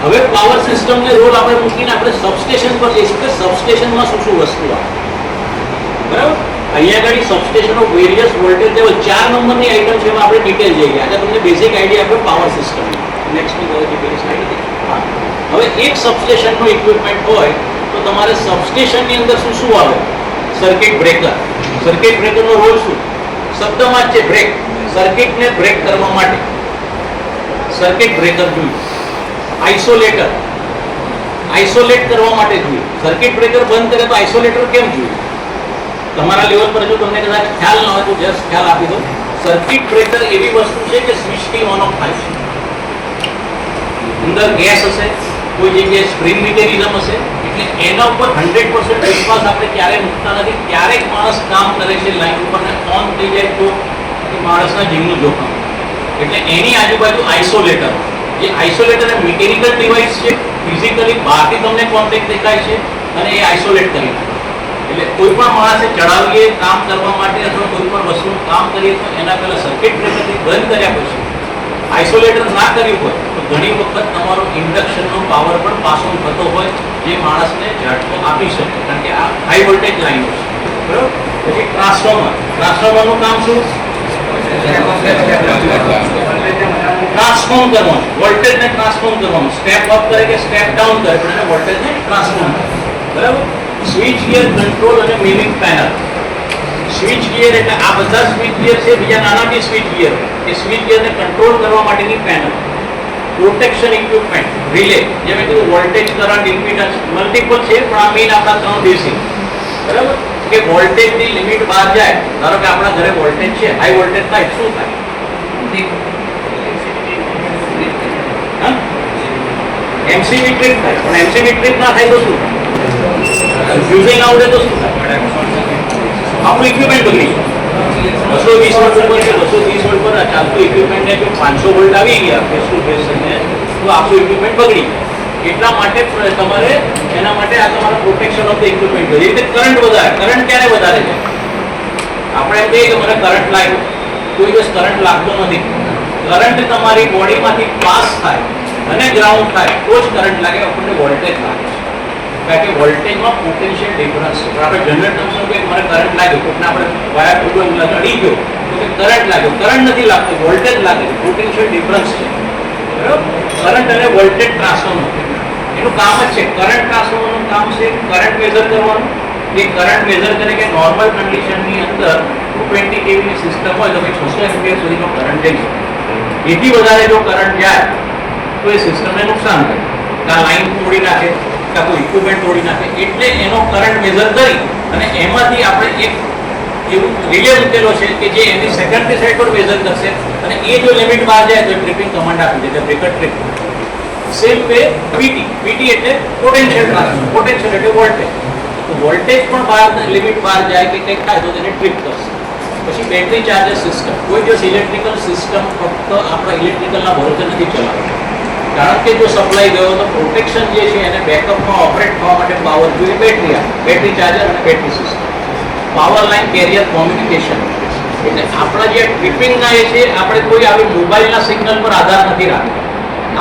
હવે પાવર સિસ્ટમને રોલ આપણે મૂકીને આપણે સબસ્ટેશન પર જઈશું કે સબસ્ટેશનમાં શું શું વસ્તુ આવે. બરાબર, અહીંયા આગળ substation of various voltage level 4 નંબરની આઇટમ છે, એમાં આપણે ડિટેલ જઈએ. આજે તમને બેઝિક આઈડિયા આપ્યો પાવર સિસ્ટમ. નેક્સ્ટની જે પેલી સ્લાઇડ હતી. હવે એક સબસ્ટેશનનું ઇક્વિપમેન્ટ હોય તો તમારે સબસ્ટેશનની અંદર શું શું આવે? Circuit breaker. સર્કિટ બ્રેકરનો રોલ શું? શબ્દમાં જ છે બ્રેક. સર્કિટને બ્રેક કરવા માટે સર્કિટ બ્રેકર જોઈએ. આઇસોલેટર આઇસોલેટ કરવા માટે જોઈએ. સર્કિટ બ્રેકર બંધ કરે તો આઇસોલેટર કેમ જોઈએ? તમારા લેવલ પર જો તમને કદાચ ખ્યાલ ન હોય તો જસ્ટ ખ્યાલ આપી દો. સર્કિટ બ્રેકર એવી વસ્તુ છે કે સ્વિચથી ઓન ઓફ થાય છે. અંદર ગેસ હશે, કોઈ જગ્યાએ સ્પ્રિંગ મિકેનિઝમ હશે, એટલે એના ઉપર 100% વિશ્વાસ આપણે ક્યારેય મૂકતા નથી. ક્યારેક માણસ કામ કરે છે લાઈન ઉપર ને ઓન થઈ જાય તો માણસના જીવનું જોખમ. એટલે એની આજુબાજુ આઇસોલેટર. જે આઇસોલેટર એ મિકેનિકલ ડિવાઇસ છે, ફિઝિકલી બહારથી તમને કોન્ટેક્ટ દેખાય છે અને એ આઇસોલેટ કરી નાખે. એટલે કોઈ પણ માણસે ચડાવીએ કામ કરવા માટે અથવા કોઈ પણ વસ્તુનું કામ કરીએ તો એના પહેલા સર્કિટ બ્રેકરથી બંધ કર્યા પછી આઇસોલેટર ના કર્યું હોય તો ઘણી વખત તમારો ઇન્ડક્શનનો પાવર પણ પાસ ઓન થતો હોય, જે માણસને ઝટકો આપી શકે, કારણ કે આ હાઈ વોલ્ટેજ લાઈનો છે. બરાબર. પછી ટ્રાન્સફોર્મર. ટ્રાન્સફોર્મરનું કામ શું? ટ્રાન્સફોર્મ કરવાનું, વોલ્ટેજને ટ્રાન્સફોર્મ કરવાનું. સ્ટેપ અપ કરે કે સ્ટેપ ડાઉન કરે પણ એને વોલ્ટેજને ટ્રાન્સફોર્મ કરે. બરાબર. સ્વિચ ગિયર કંટ્રોલ અને મિલિંગ પેનલ. સ્વિચ ગિયર એટલે આ બધા સ્વિચ ગિયર છે, બીજા નાના બી સ્વિચ ગિયર. એ સ્વિચ ગિયરને કંટ્રોલ કરવા માટેની પેનલ. પ્રોટેક્શન ઇક્વિપમેન્ટ, રિલે, જેમ કે વોલ્ટેજ, કરંટ, ઇમ્પિડન્સ મલ્ટિપલ છે પણ આ મેઇન આપણા 3 બેસિક. બરાબર, કે વોલ્ટેજની લિમિટ બહાર જાય. ધારો કે આપણા ઘરે વોલ્ટેજ છે, હાઈ વોલ્ટેજ થાય શું થાય? એમસીબી ટ્રિપ થાય. પણ એમસીબી ટ્રિપ ના થાય તો શું થાય? ફ્યુઝિંગ આવડે તો શું થાય? આપણું ઇક્વિપમેન્ટ બગડી જાય. 220 વોલ્ટ પર કે 230 વોલ્ટ પર ચાલતું ઇક્વિપમેન્ટને જો 500 વોલ્ટ આવી ગયા ફેસ ટુ ફેસ ને તો આપણું ઇક્વિપમેન્ટ બગડી જાય. એટલા માટે તમારે એના માટે આ તમારા પ્રોટેક્શન ઓફ ધ ઇક્વિપમેન્ટ જોઈએ. એટલે કરંટ વધારે. કરંટ ક્યારે વધારે છે? આપણે એમ કહીએ કે મને કરંટ લાગ્યો, કોઈ દિવસ કરંટ લાગતો નથી. કરંટ તમારી બોડીમાંથી પાસ થાય અને ગ્રાઉન્ડ થાય તો જ કરંટ લાગે, આપણને વોલ્ટેજ લાગે છે. કારણ કે વોલ્ટેજમાં પોટેન્શિયલ ડિફરન્સ છે. આપણે જનરેટરનું કે મને કરંટ લાગ્યો, કોઈને આપણે વાયર ટૂંકો અડી ગયો તો કે કરંટ લાગ્યો. કરંટ નથી લાગતો, વોલ્ટેજ લાગે છે. પોટેન્શિયલ ડિફરન્સ છે. બરાબર. કરંટ અને વોલ્ટેજ ટ્રાન્સફોર્મર એનું કામ જ છે. કરંટ ટ્રાન્સફોર્મરનું કામ છે કરંટ મેઝર કરવાનું. એ કરંટ મેઝર કરે કે નોર્મલ કન્ડિશનની અંદર 220 કેવીની સિસ્ટમ હોય તો 600 એમ્પિયર સુધીનો કરંટ જઈ શકે. એથી વધારે જો કરંટ જાય તો એ સિસ્ટમને નુકસાન કરે, કાં લાઈન તોડી નાખે, કાં કોઈ ઇક્વિપમેન્ટ તોડી નાખે. એટલે એનો કરંટ મેઝર કરી અને એમાંથી આપણે એક એવું રિલે મૂકેલો છે કે જે એની સેકન્ડરી સાઈડ પર મેઝર કરશે અને એ જો લિમિટ બહાર જાય તો ટ્રિપિંગ કમાન્ડ આપી દે, breaker trip. Same way PT. PT એટલે પોટેન્શિયલ ટ્રાન્સફર. પોટેન્શિયલ એટલે વોલ્ટેજ. તો વોલ્ટેજ પણ બહાર લિમિટ બહાર જાય કે કંઈક થાય તો તેને ટ્રિપ કરશે. પછી બેટરી ચાર્જર સિસ્ટમ. કોઈ દિવસ ઇલેક્ટ્રિકલ સિસ્ટમ ફક્ત આપણા ઇલેક્ટ્રિકલના ભરોસે નથી ચલાવતી. કારણ કે જો સપ્લાય ગયો તો પ્રોટેક્શન જે છે એને બેકઅપમાં ઓપરેટ થવા માટે પાવર જોઈએ. બેટરી આવે, બેટરી ચાર્જર અને battery system. Power line carrier communication. એટલે આપણા જે ટ્રિપિંગના એ છે આપણે કોઈ આવી મોબાઈલના સિગ્નલ પર આધાર નથી રાખતા.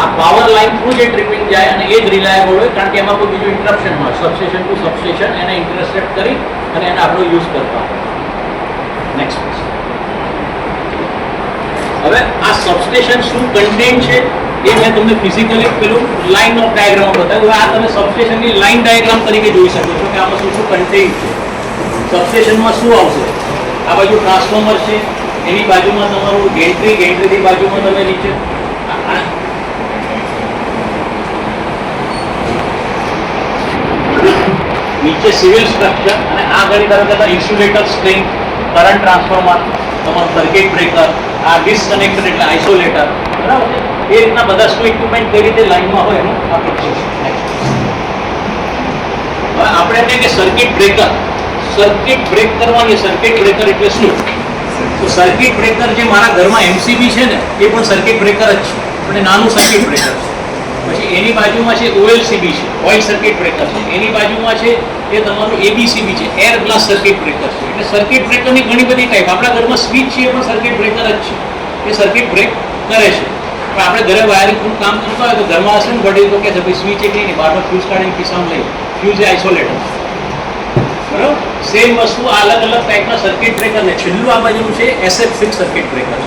આ પાવર લાઈન થ્રુ જે ટ્રિપિંગ જાય અને એ જ રિલાયબલ હોય, કારણ કે એમાં કોઈ બીજું ઇન્ટરપ્શન હોય. સબસ્ટેશન ટુ સબસ્ટેશન એને ઇન્ટરસેપ્ટ કરી અને એને આપણો યુઝ કરતા. નેક્સ્ટ. હવે આ સબસ્ટેશન શું કન્ટેન્ટ છે એ મેં તમને ફિઝિકલી પેલું લાઇન ઓફ ડાયાગ્રામ બતાવ્યું. આ તમે સબસ્ટેશનની લાઇન ડાયાગ્રામ તરીકે જોઈ શકો છો કે આમાં શું શું કન્ટેન્ટ છે. સબસ્ટેશનમાં શું આવશે? આ બાજુ ટ્રાન્સફોર્મર છે, એની બાજુમાં તમારું ગેન્ટ્રીની બાજુમાં તમે નીચે સિવિલ સ્ટ્રક્ચર અને આ ઘણી તરફ ઇન્સ્યુલેટર, સ્ટ્રિંગ, કરંટ ટ્રાન્સફોર્મર, તમારું સર્કિટ બ્રેકર, આ ડિસકનેક્ટર એટલે આઇસોલેટર, બરાબર છે. એ રીતના બધા શું ઇક્વિપમેન્ટ કઈ રીતે લાઈનમાં હોય એનું આપણે જોઈશું. હવે આપણે કહીએ કે સર્કિટ બ્રેકર બ્રેક કરવાની. સર્કિટ બ્રેકર એટલે શું? તો સર્કિટ બ્રેકર જે મારા ઘરમાં એમસીબી છે ને એ પણ સર્કિટ બ્રેકર જ છે, પણ નાનું સર્કિટ બ્રેકર છે. પછી એની બાજુમાં છે ઓએલસીબી છે, ઓઇલ સર્કિટ બ્રેકર છે. એની બાજુમાં છે એ તમારું એબીસીબી છે, એર ગ્લાસ સર્કિટ બ્રેકર છે. એટલે સર્કિટ બ્રેકરની ઘણી બધી ટાઈપ. આપણા ઘરમાં સ્વિચ છે એ પણ સર્કિટ બ્રેકર જ છે, એ સર્કિટ બ્રેક કરે છે. પણ આપણે ઘરે વાયરિંગનું કામ કરતા હોય તો ઘરમાં હશે ને વડીલ તો કે છે ભાઈ સ્વિચ એક નહીં, બહારનો ફ્યુઝ કાઢીને ખિસ્સામાં લઈ. ફ્યુઝ એ આઇસોલેટર, બરાબર. સેમ વસ્તુ અલગ અલગ ટાઈપના સર્કિટ બ્રેકર ને છેલ્લું આ બાજુ છે SF fix circuit breaker.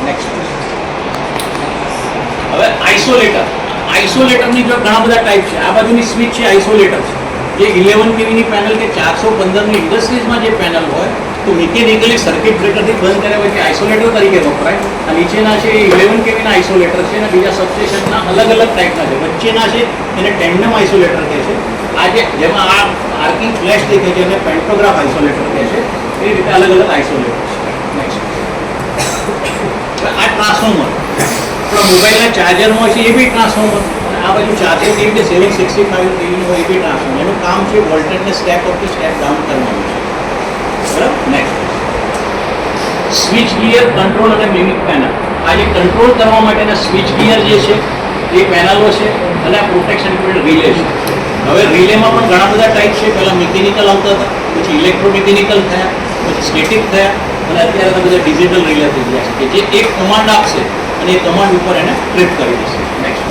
Next. હવે આઇસોલેટરની જો ઘણા બધા ટાઈપ છે. આ બાજુની સ્વિચ છે આઇસોલેટર છે, જે 11 કેવીની પેનલ કે 415ની ઇન્ડસ્ટ્રીઝમાં જે પેનલ હોય તો મિકેનિકલી સર્કિટ બ્રેકરથી બંધ કર્યા પછી આઇસોલેટર તરીકે વપરાય. આ નીચેના છે એ 11 કેવીના આઇસોલેટર છે અને બીજા સબસ્ટેશનના અલગ અલગ ટાઈપના છે. વચ્ચેના છે એને ટેન્ડમ આઇસોલેટર કહે છે. આ જેમાં આ આર્કિંગ ફ્લેશ દેખાય છે એને પેન્ટોગ્રાફ આઇસોલેટર કહે છે. એ રીતે અલગ અલગ આઇસોલેટર છે. નેક્સ્ટ. આ ટ્રાન્સફોર્મર આપણા મોબાઈલના ચાર્જરમાં છે એ બી ટ્રાન્સફોર્મર. આ બાજુ ચાર્જર કેવી રીતે 765 કેવીનું હોય એ બી ટ્રાન્સફોર્મર. એનું કામ છે વોલ્ટેજને સ્ટેપ અપ કે સ્ટેપ ડાઉન કરવાનું છે, બરાબર. નેક્સ્ટ. સ્વિચ ગિયર, કંટ્રોલ અને મિમિક પેનલ. આ જે કંટ્રોલ કરવા માટેના સ્વિચ ગિયર જે છે એ પેનલો છે અને આ પ્રોટેક્શન રિલે છે. હવે રિલેમાં પણ ઘણા બધા ટાઈપ છે. પહેલાં મિકેનિકલ આવતા હતા, પછી ઇલેક્ટ્રોમિકેનિકલ થયા, પછી સ્ટેટિક થયા અને અત્યારે તો બધા ડિજિટલ રિલે થઈ ગયા છે કે જે એક કમાન્ડ આપશે અને એ કમાન્ડ ઉપર એને ટ્રિપ કરી દેશે. નેક્સ્ટ.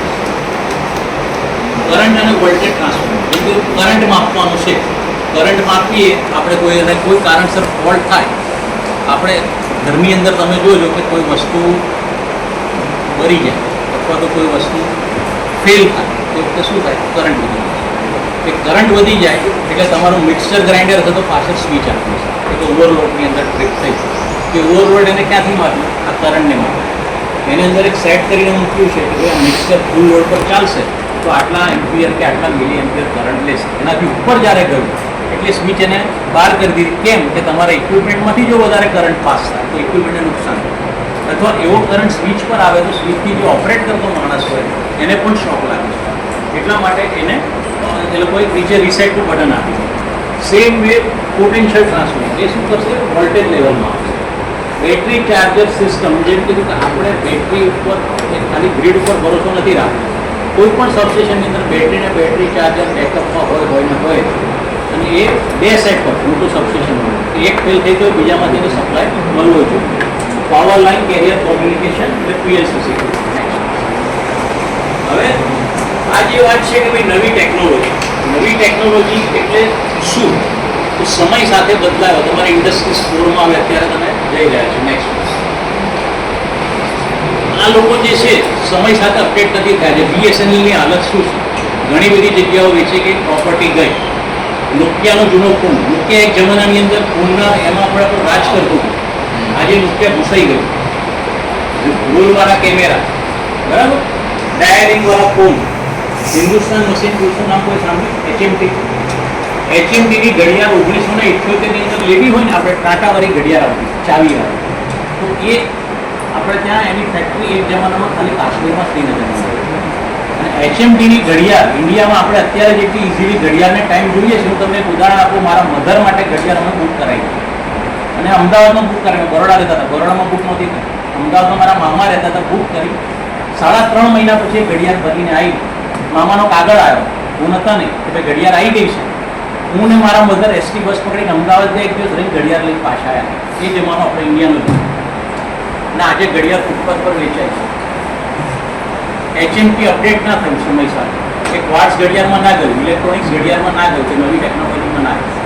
કરંટ અને વોલ્ટેજ ટ્રાન્સફોર્મર. જેમ કરંટ માપવાનું છે, કરંટ માપીએ આપણે કોઈ કારણસર ફોલ્ટ થાય. આપણે ઘરની અંદર તમે જોજો કે કોઈ વસ્તુ બળી જાય અથવા તો કોઈ વસ્તુ ફેલ થાય તો વખતે શું થાય? કરંટ વધી જાય. એ કરંટ વધી જાય એટલે તમારું મિક્સર ગ્રાઇન્ડર હતો પાછળ સ્વિચ આપવું છે એટલે ઓવરલોડની અંદર ટ્રિપ થઈ છે. કે ઓવરલોડ એને ક્યાંથી માર્યું? આ કરંટને માર્યું. એની અંદર એક સેટ કરીને મૂક્યું છે કે આ મિક્સર ફૂલ લોડ પર ચાલશે તો આટલા એમ્પિયર કે આટલા મિલી એમ્પિયર કરંટ લેશે. એનાથી ઉપર જ્યારે ગયું એટલે સ્વિચ એને બહાર કરી દીધી. કેમ કે તમારા ઇક્વિપમેન્ટમાંથી જો વધારે કરંટ પાસ થાય તો ઇક્વિપમેન્ટને નુકસાન થાય અથવા એવો કરંટ સ્વિચ પર આવે તો સ્વિચથી જે ઓપરેટ કરતો માણસ હોય એને પણ શોક લાગે છે. એટલા માટે એને એ લોકોએ નીચે રીસેટનું બટન આપી દીધું. સેમ વે પોટેન્શિયલ ટ્રાન્સફોર્મર એ શું કરશે? વોલ્ટેજ લેવલમાં આવશે. બેટરી ચાર્જર સિસ્ટમ, જેમ કીધું કે આપણે બેટરી ઉપર ખાલી ગ્રીડ ઉપર ભરોસો નથી રાખતો. કોઈ પણ સબસ્ટેશનની અંદર બેટરી ચાર્જર બેકઅપમાં હોય ને હોય અને એ બે સેટ પર મોટું સબસ્ટેશન હોય. એક ફેલ થઈ ગયો બીજામાંથી એને સપ્લાય મળવો જોઈએ. પાવર લાઇન કેરિયર કોમ્યુનિકેશન એટલે PLC. હવે આ જે વાત છે કે ભાઈ નવી ટેકનોલોજી એટલે શું? તો સમય સાથે બદલાયો. તમારે ઇન્ડસ્ટ્રી 4માં હવે અત્યારે તમે જઈ રહ્યા છો. નેક્સ્ટ. આ લોકો જે છે સમય સાથે અપડેટ નથી થયા છે. BSNLની હાલત શું છે? ઘણી બધી જગ્યાઓ વેચે કે પ્રોપર્ટી ગઈ. નોકિયાનો જૂનો ફોન, નોકિયા એક જમાનાની અંદર ફોનના એમાં આપણે રાજ કરતું હતું. આજે નોકિયા ઘૂસાઈ ગયું. ગોલવાળા કેમેરા, બરાબર, ડાયરિંગવાળા ફોન. હિન્દુસ્તાન મશીન ટૂલ્સનું નામ કોઈ સાંભળ્યું? HMDની ઘડિયાળ 1978ની અંદર લેવી હોય ને આપણે ટાટાવાળી ઘડિયાળ આવતી, ચાવી આવે તો એ આપણે ત્યાં એની ફેક્ટરી એક જમાનામાં ખાલી કાશ્મીરમાં શ્રીનગરમાં અને HMDની ઘડિયાળ ઇન્ડિયામાં આપણે અત્યારે જેટલી ઇઝીલી ઘડિયાળને ટાઈમ જોઈએ છે. હું તમને એક ઉદાહરણ આપું. મારા મધર માટે ઘડિયાળ અમે બુક કરાવી અને અમદાવાદમાં બુક કરાવી. બરોડા રહેતા હતા, બરોડામાં બુક નહોતી કરી. અમદાવાદમાં મારા મામા રહેતા હતા, બુક કરી. 3.5 મહિના પછી ઘડિયાળ ભરીને આવી. મામાનો કાગળ આવ્યો, હું નહોતા નહીં કે ભાઈ ઘડિયાળ આવી ગઈ છે. હું ને મારા મધર ST બસ પકડીને અમદાવાદ ગયા. એક દિવસ રહીને ઘડિયાળ લઈને પાછા આવ્યા. એ જમાનો આપણે ઇન્ડિયાનો હતો અને આજે ઘડિયાળ ફૂટપાથ પર વેચાય છે. HMT અપડેટ ના થયું સમય સાથે, એ ક્વાર્ટઝ ઘડિયાળમાં ના ગયું, ઇલેક્ટ્રોનિક્સ ઘડિયાળમાં ના ગયું, કે નવી ટેકનોલોજીમાં ના આવ્યું.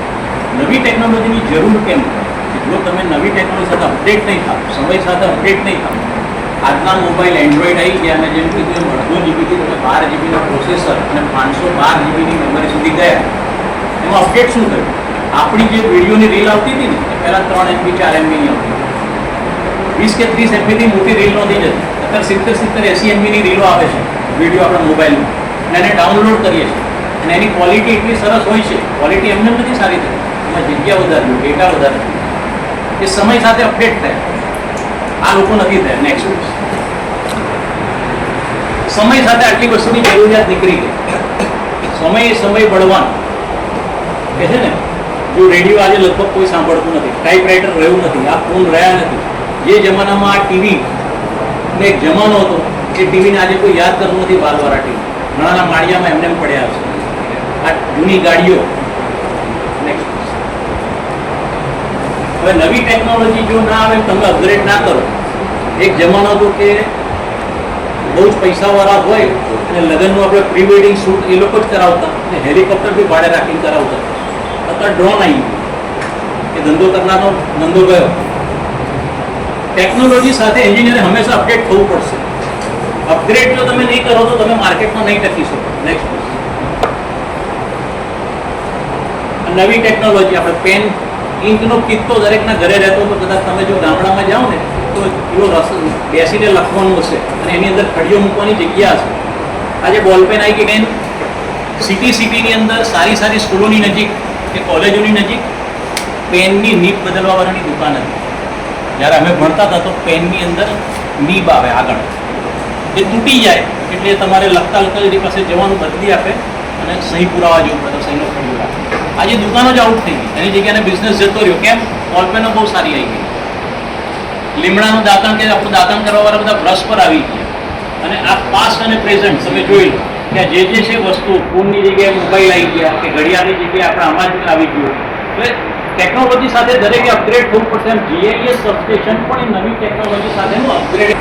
નવી ટેકનોલોજીની જરૂર કેમ છે? જો તમે નવી ટેકનોલોજી સાથે અપડેટ નહીં થાવ, સમય સાથે અપડેટ નહીં થાવ, આજના મોબાઈલ એન્ડ્રોઈડ આવી ગયા અને જેમ કીધું એમ 2.5 જીબીથી તમે 12 જીબીના પ્રોસેસર અને 512 જીબીની મેમરી સુધી ગયા. એમાં અપડેટ શું થયું? આપણી જે વિડીયોની રીલ આવતી હતી ને એ પહેલાં 3 MB 4 MBની આવતી, 20 કે 30 MBની મોટી રીલ નહોતી જતી. અત્યારે 70 80 MBની રીલો આવે છે વિડીયો આપણા મોબાઈલમાં, અને એને ડાઉનલોડ કરીએ છીએ અને એની ક્વોલિટી એટલી સરસ હોય છે. ક્વોલિટી એમને નથી સારી થતી, એમાં જગ્યા વધારે, ડેટા વધારે, એ સમય સાથે અપડેટ થાય. આ લોકો નથી થયા. નેક્સ્ટ, સમય સાથે આટલી વસ્તુની જરૂરિયાત નીકળી ગઈ. સમય બળવાન કે છે ને, જો રેડિયો આજે લગભગ કોઈ સાંભળતું નથી, ટાઈપરાઇટર રહ્યું નથી, આ ફોન રહ્યા નથી. જે જમાનામાં આ ટીવી ને એક જમાનો હતો, એ ટીવીને આજે કોઈ યાદ કરતું નથી. બાલવાળા ટીવી ઘણાના માળિયામાં એમને પડ્યા છે. આ જૂની ગાડીઓ. નેક્સ્ટ, હવે નવી ટેકનોલોજી જો ના આવે, તમે અપગ્રેડ ના કરો. એક જમાનો હતો કે બહુ જ પૈસાવાળા હોય અને લગ્નનું આપણે પ્રી વેડિંગ શૂટ એ લોકો જ કરાવતા અને હેલિકોપ્ટર બી ભાડે રાખીને કરાવતા. અત્યારે ડ્રોન આવી એ ધંધો કરનારનો ધંધો ગયો. ટેકનોલોજી સાથે એન્જિનિયરે હંમેશા અપડેટ થવું પડશે. અપગ્રેડ જો તમે નહીં કરો તો તમે માર્કેટમાં નહીં ટકી શકો. નેક્સ્ટ, નવી ટેકનોલોજી, આપણે પેન ઇંકનો કિસ્સો દરેકના ઘરે રહેતો હતો. કદાચ તમે જો ગામડામાં જાઓ ને તો એવો રસ બેસીને લખવાનું હશે અને એની અંદર ખડીઓ મૂકવાની જગ્યા હશે. આજે બોલપેન આવી ગઈ. સિટીની અંદર સારી સ્કૂલોની નજીક કે કોલેજોની નજીક પેનની નીબ બદલવાવાળાની દુકાન હતી. જ્યારે અમે ભણતા હતા તો પેનની અંદર નીબ આવે આગળ, એ તૂટી જાય એટલે તમારે લખતા એની પાસે જવાનું, બદલી આપે અને સહી પુરાવા જવું પડે, સહીનો ખડીઓ રાખે. આજે દુકાનો જ આઉટ થઈ ગઈ, એની જગ્યાએ બિઝનેસ જતો રહ્યો. કેમ? બોલપેનો બહુ સારી આવી ગઈ. લીમડાનું દાંતણ કે આપણું દાંતણ કરવાવાળા બધા બ્રશ પર આવી ગયા. અને આ પાસ્ટ અને પ્રેઝન્ટ તમે જોઈ લો કે જે છે વસ્તુ, ફોનની જગ્યાએ મોબાઈલ આવી ગયા, કે ઘડિયાળની જગ્યાએ આપણે આમાં જ આવી ગયું. એટલે ટેકનોલોજી સાથે દરેકે અપગ્રેડ થવું પડશે. એમ GIS સબસ્ટેશન પણ એ નવી ટેકનોલોજી સાથેનું અપગ્રેડ.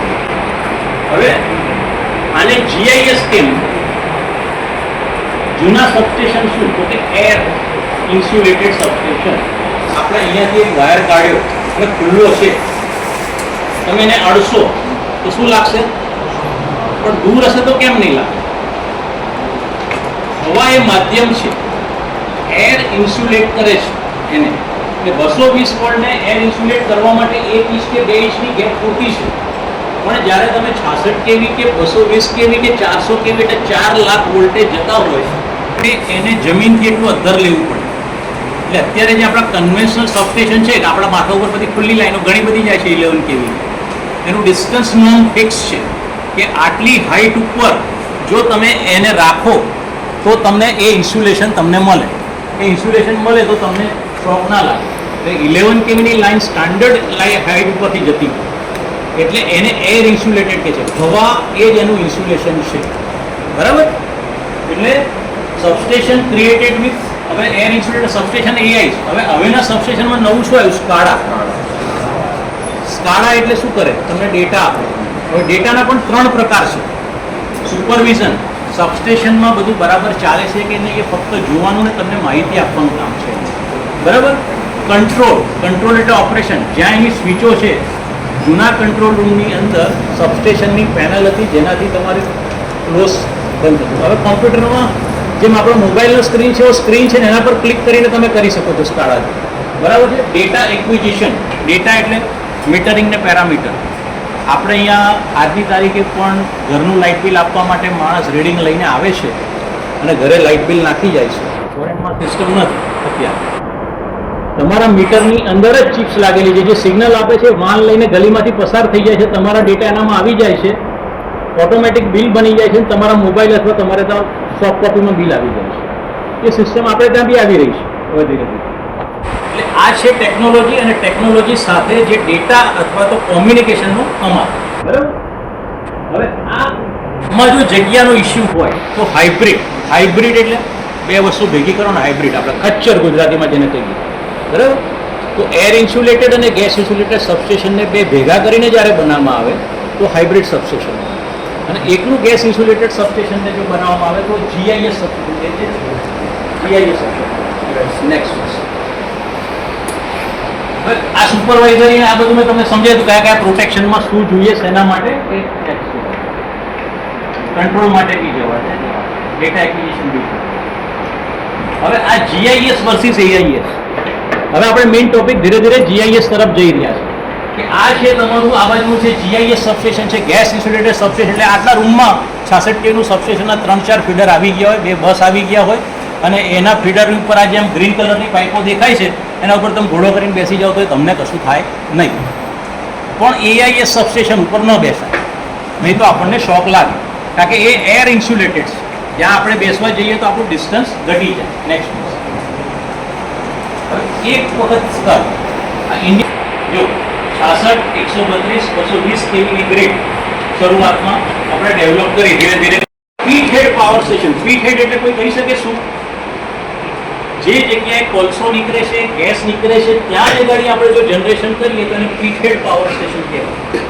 હવે આને GIS કેમ? જૂના સબસ્ટેશન શું? તો કે એર ઇન્સ્યુલેટેડ સબસ્ટેશન. આપણે અહીંયાથી એક વાયર કાઢ્યો અને ખુલ્લો છે, તમે એને અડશો તો શું લાગશે? પણ દૂર હશે તો કેમ નહીં લાગે? હવા એ માધ્યમ છે, એર ઇન્સ્યુલેટ કરે છે એને. કે 220 વોલ્ટને એર ઇન્સ્યુલેટ કરવા માટે 1 ઇંચ કે 2 ઇંચની ગેપ પૂરતી છે. પણ જ્યારે તમે 66 kV કે 220 kV કે 400 kV એટલે 4 લાખ વોલ્ટેજ જતા હોય એને જમીનથી એટલું અદ્ધર લેવું પડે. એટલે અત્યારે જે આપણા કન્વેન્શનલ સબસ્ટેશન છે, કે આપણા માથા ઉપર બધી ખુલ્લી લાઈનો ઘણી બધી જાય છે 11 kV, એનું ડિસ્ટન્સ નોર્મ ફિક્સ છે કે આટલી હાઈટ ઉપર જો તમે એને રાખો તો તમને એ ઇન્સ્યુલેશન તમને મળે. એ ઇન્સ્યુલેશન મળે તો તમને શોક ના લાગે. એટલે 11 kVની લાઈન સ્ટાન્ડર્ડ હાઈટ ઉપરથી જતી એટલે એને એર ઇન્સ્યુલેટેડ કહે છે. હવા એ જ એનું ઇન્સ્યુલેશન છે. બરાબર? એટલે સબસ્ટેશન ક્રિએટેડ વિથ, હવે એર ઇન્સ્યુલેટેડ સબસ્ટેશન એ આવી. હવેના સબસ્ટેશનમાં નવું શું આવ્યું? સ્કાડા એટલે શું કરે? તમને ડેટા આપે. હવે ડેટાના પણ 3 પ્રકાર છે. સુપરવિઝન, સબસ્ટેશનમાં બધું બરાબર ચાલે છે કે નહીં એ ફક્ત જોવાનું ને તમને માહિતી આપવાનું કામ છે. બરાબર? કંટ્રોલ એટલે ઓપરેશન, જ્યાં એની સ્વિચો છે. જૂના કંટ્રોલ રૂમની અંદર સબસ્ટેશનની પેનલ હતી જેનાથી તમારે ક્લોઝ બંધ થતું. હવે કોમ્પ્યુટરમાં જેમ આપણો મોબાઈલનો સ્ક્રીન છે, એવો સ્ક્રીન છે ને એના પર ક્લિક કરીને તમે કરી શકો છો સ્કાડાથી. બરાબર છે? ડેટા એક્વિઝિશન, ડેટા એટલે મીટરિંગ ને પેરામીટર. આપણે અહીંયા આજની તારીખે પણ ઘરનું લાઇટ બિલ આપવા માટે માણસ રીડિંગ લઈને આવે છે અને ઘરે લાઇટ બિલ નાખી જાય છે. ફોરેનમાં સિસ્ટમ નથી અત્યારે. તમારા મીટરની અંદર જ ચિપ્સ લાગેલી છે જે સિગ્નલ આપે છે, વાહન લઈને ગલીમાંથી પસાર થઈ જાય છે, તમારા ડેટા એનામાં આવી જાય છે, ઓટોમેટિક બિલ બની જાય છે, તમારા મોબાઈલ અથવા તમારે ત્યાં સોફ્ટ કોપીમાં બિલ આવી જાય છે. એ સિસ્ટમ આપણે ત્યાં બી આવી રહી છે હવે ધીરે ધીરે. એટલે આ છે ટેકનોલોજી, અને ટેકનોલોજી સાથે જે ડેટા અથવા તો કોમ્યુનિકેશનનો કમાલ. બરાબર? હવે આમાં જો જગ્યાનો ઇસ્યુ હોય તો હાઇબ્રિડ એટલે બે વસ્તુ ભેગી કરો ને, હાઇબ્રિડ આપણે ખચ્ચર ગુજરાતીમાં જેને કહીએ. બરાબર? તો એર ઇન્સ્યુલેટેડ અને ગેસ ઇન્સ્યુલેટેડ સબસ્ટેશનને બે ભેગા કરીને જ્યારે બનાવવામાં આવે તો હાઇબ્રિડ સબસ્ટેશન. અને એકલું ગેસ ઇન્સ્યુલેટેડ સબસ્ટેશનને જો બનાવવામાં આવે તો GIS સબસ્ટેશન છે. GIS substation. નેક્સ્ટ. આ સુપરવાઇઝરી આ બધું મેં તમને સમજાવ્યું કયા કયા પ્રોટેક્શનમાં શું જોઈએ શેના માટે એ કંટ્રોલ માટે બી જવા છે ડેટા એક્વિઝિશન બી. હવે આ GIS વર્સિસ AIS. હવે આપણે મેઇન ટોપિક ધીરે ધીરે GIS તરફ જઈ રહ્યા છે કે આ છે તમારું આ બાજુનું છે GIS સબસ્ટેશન છે ગેસ ઇન્સ્યુલેટેડ સબસ્ટેશન. એટલે આટલા રૂમમાં 66 kV નું સબસ્ટેશનના 3-4 ફીડર આવી ગયા હોય, 2 બસ આવી ગયા હોય અને એના ફીડર ઉપર આ જેમ ગ્રીન કલરની પાઇપો દેખાય છે એના ઉપર તમે ઘોડો કરીને બેસી જાઓ તો તમને કશું થાય નહીં. પણ AIS સબસ્ટેશન ઉપર ન બેસાય, નહીં તો આપણને શોક લાગે, કારણ કે એ એર ઇન્સ્યુલેટેડ છે. જ્યાં આપણે બેસવા જઈએ તો આપણું ડિસ્ટન્સ ઘટી જાય. નેક્સ્ટ એક વખત સ્તર આ ઇન્ડિયા જો 66, 132, 220 kVની ગ્રીડ શરૂઆતમાં આપણે ડેવલપ કરી ધીરે ધીરે. Pit head power station. Pit head એટલે કોઈ કહી શકે શું? જે જગ્યાએ કોલસો નીકળે છે, ગેસ નીકળે છે, ત્યાં જ ગાડી આપણે જો જનરેશન કરીએ તો એને પીટ હેડ પાવર સ્ટેશન કહેવાય.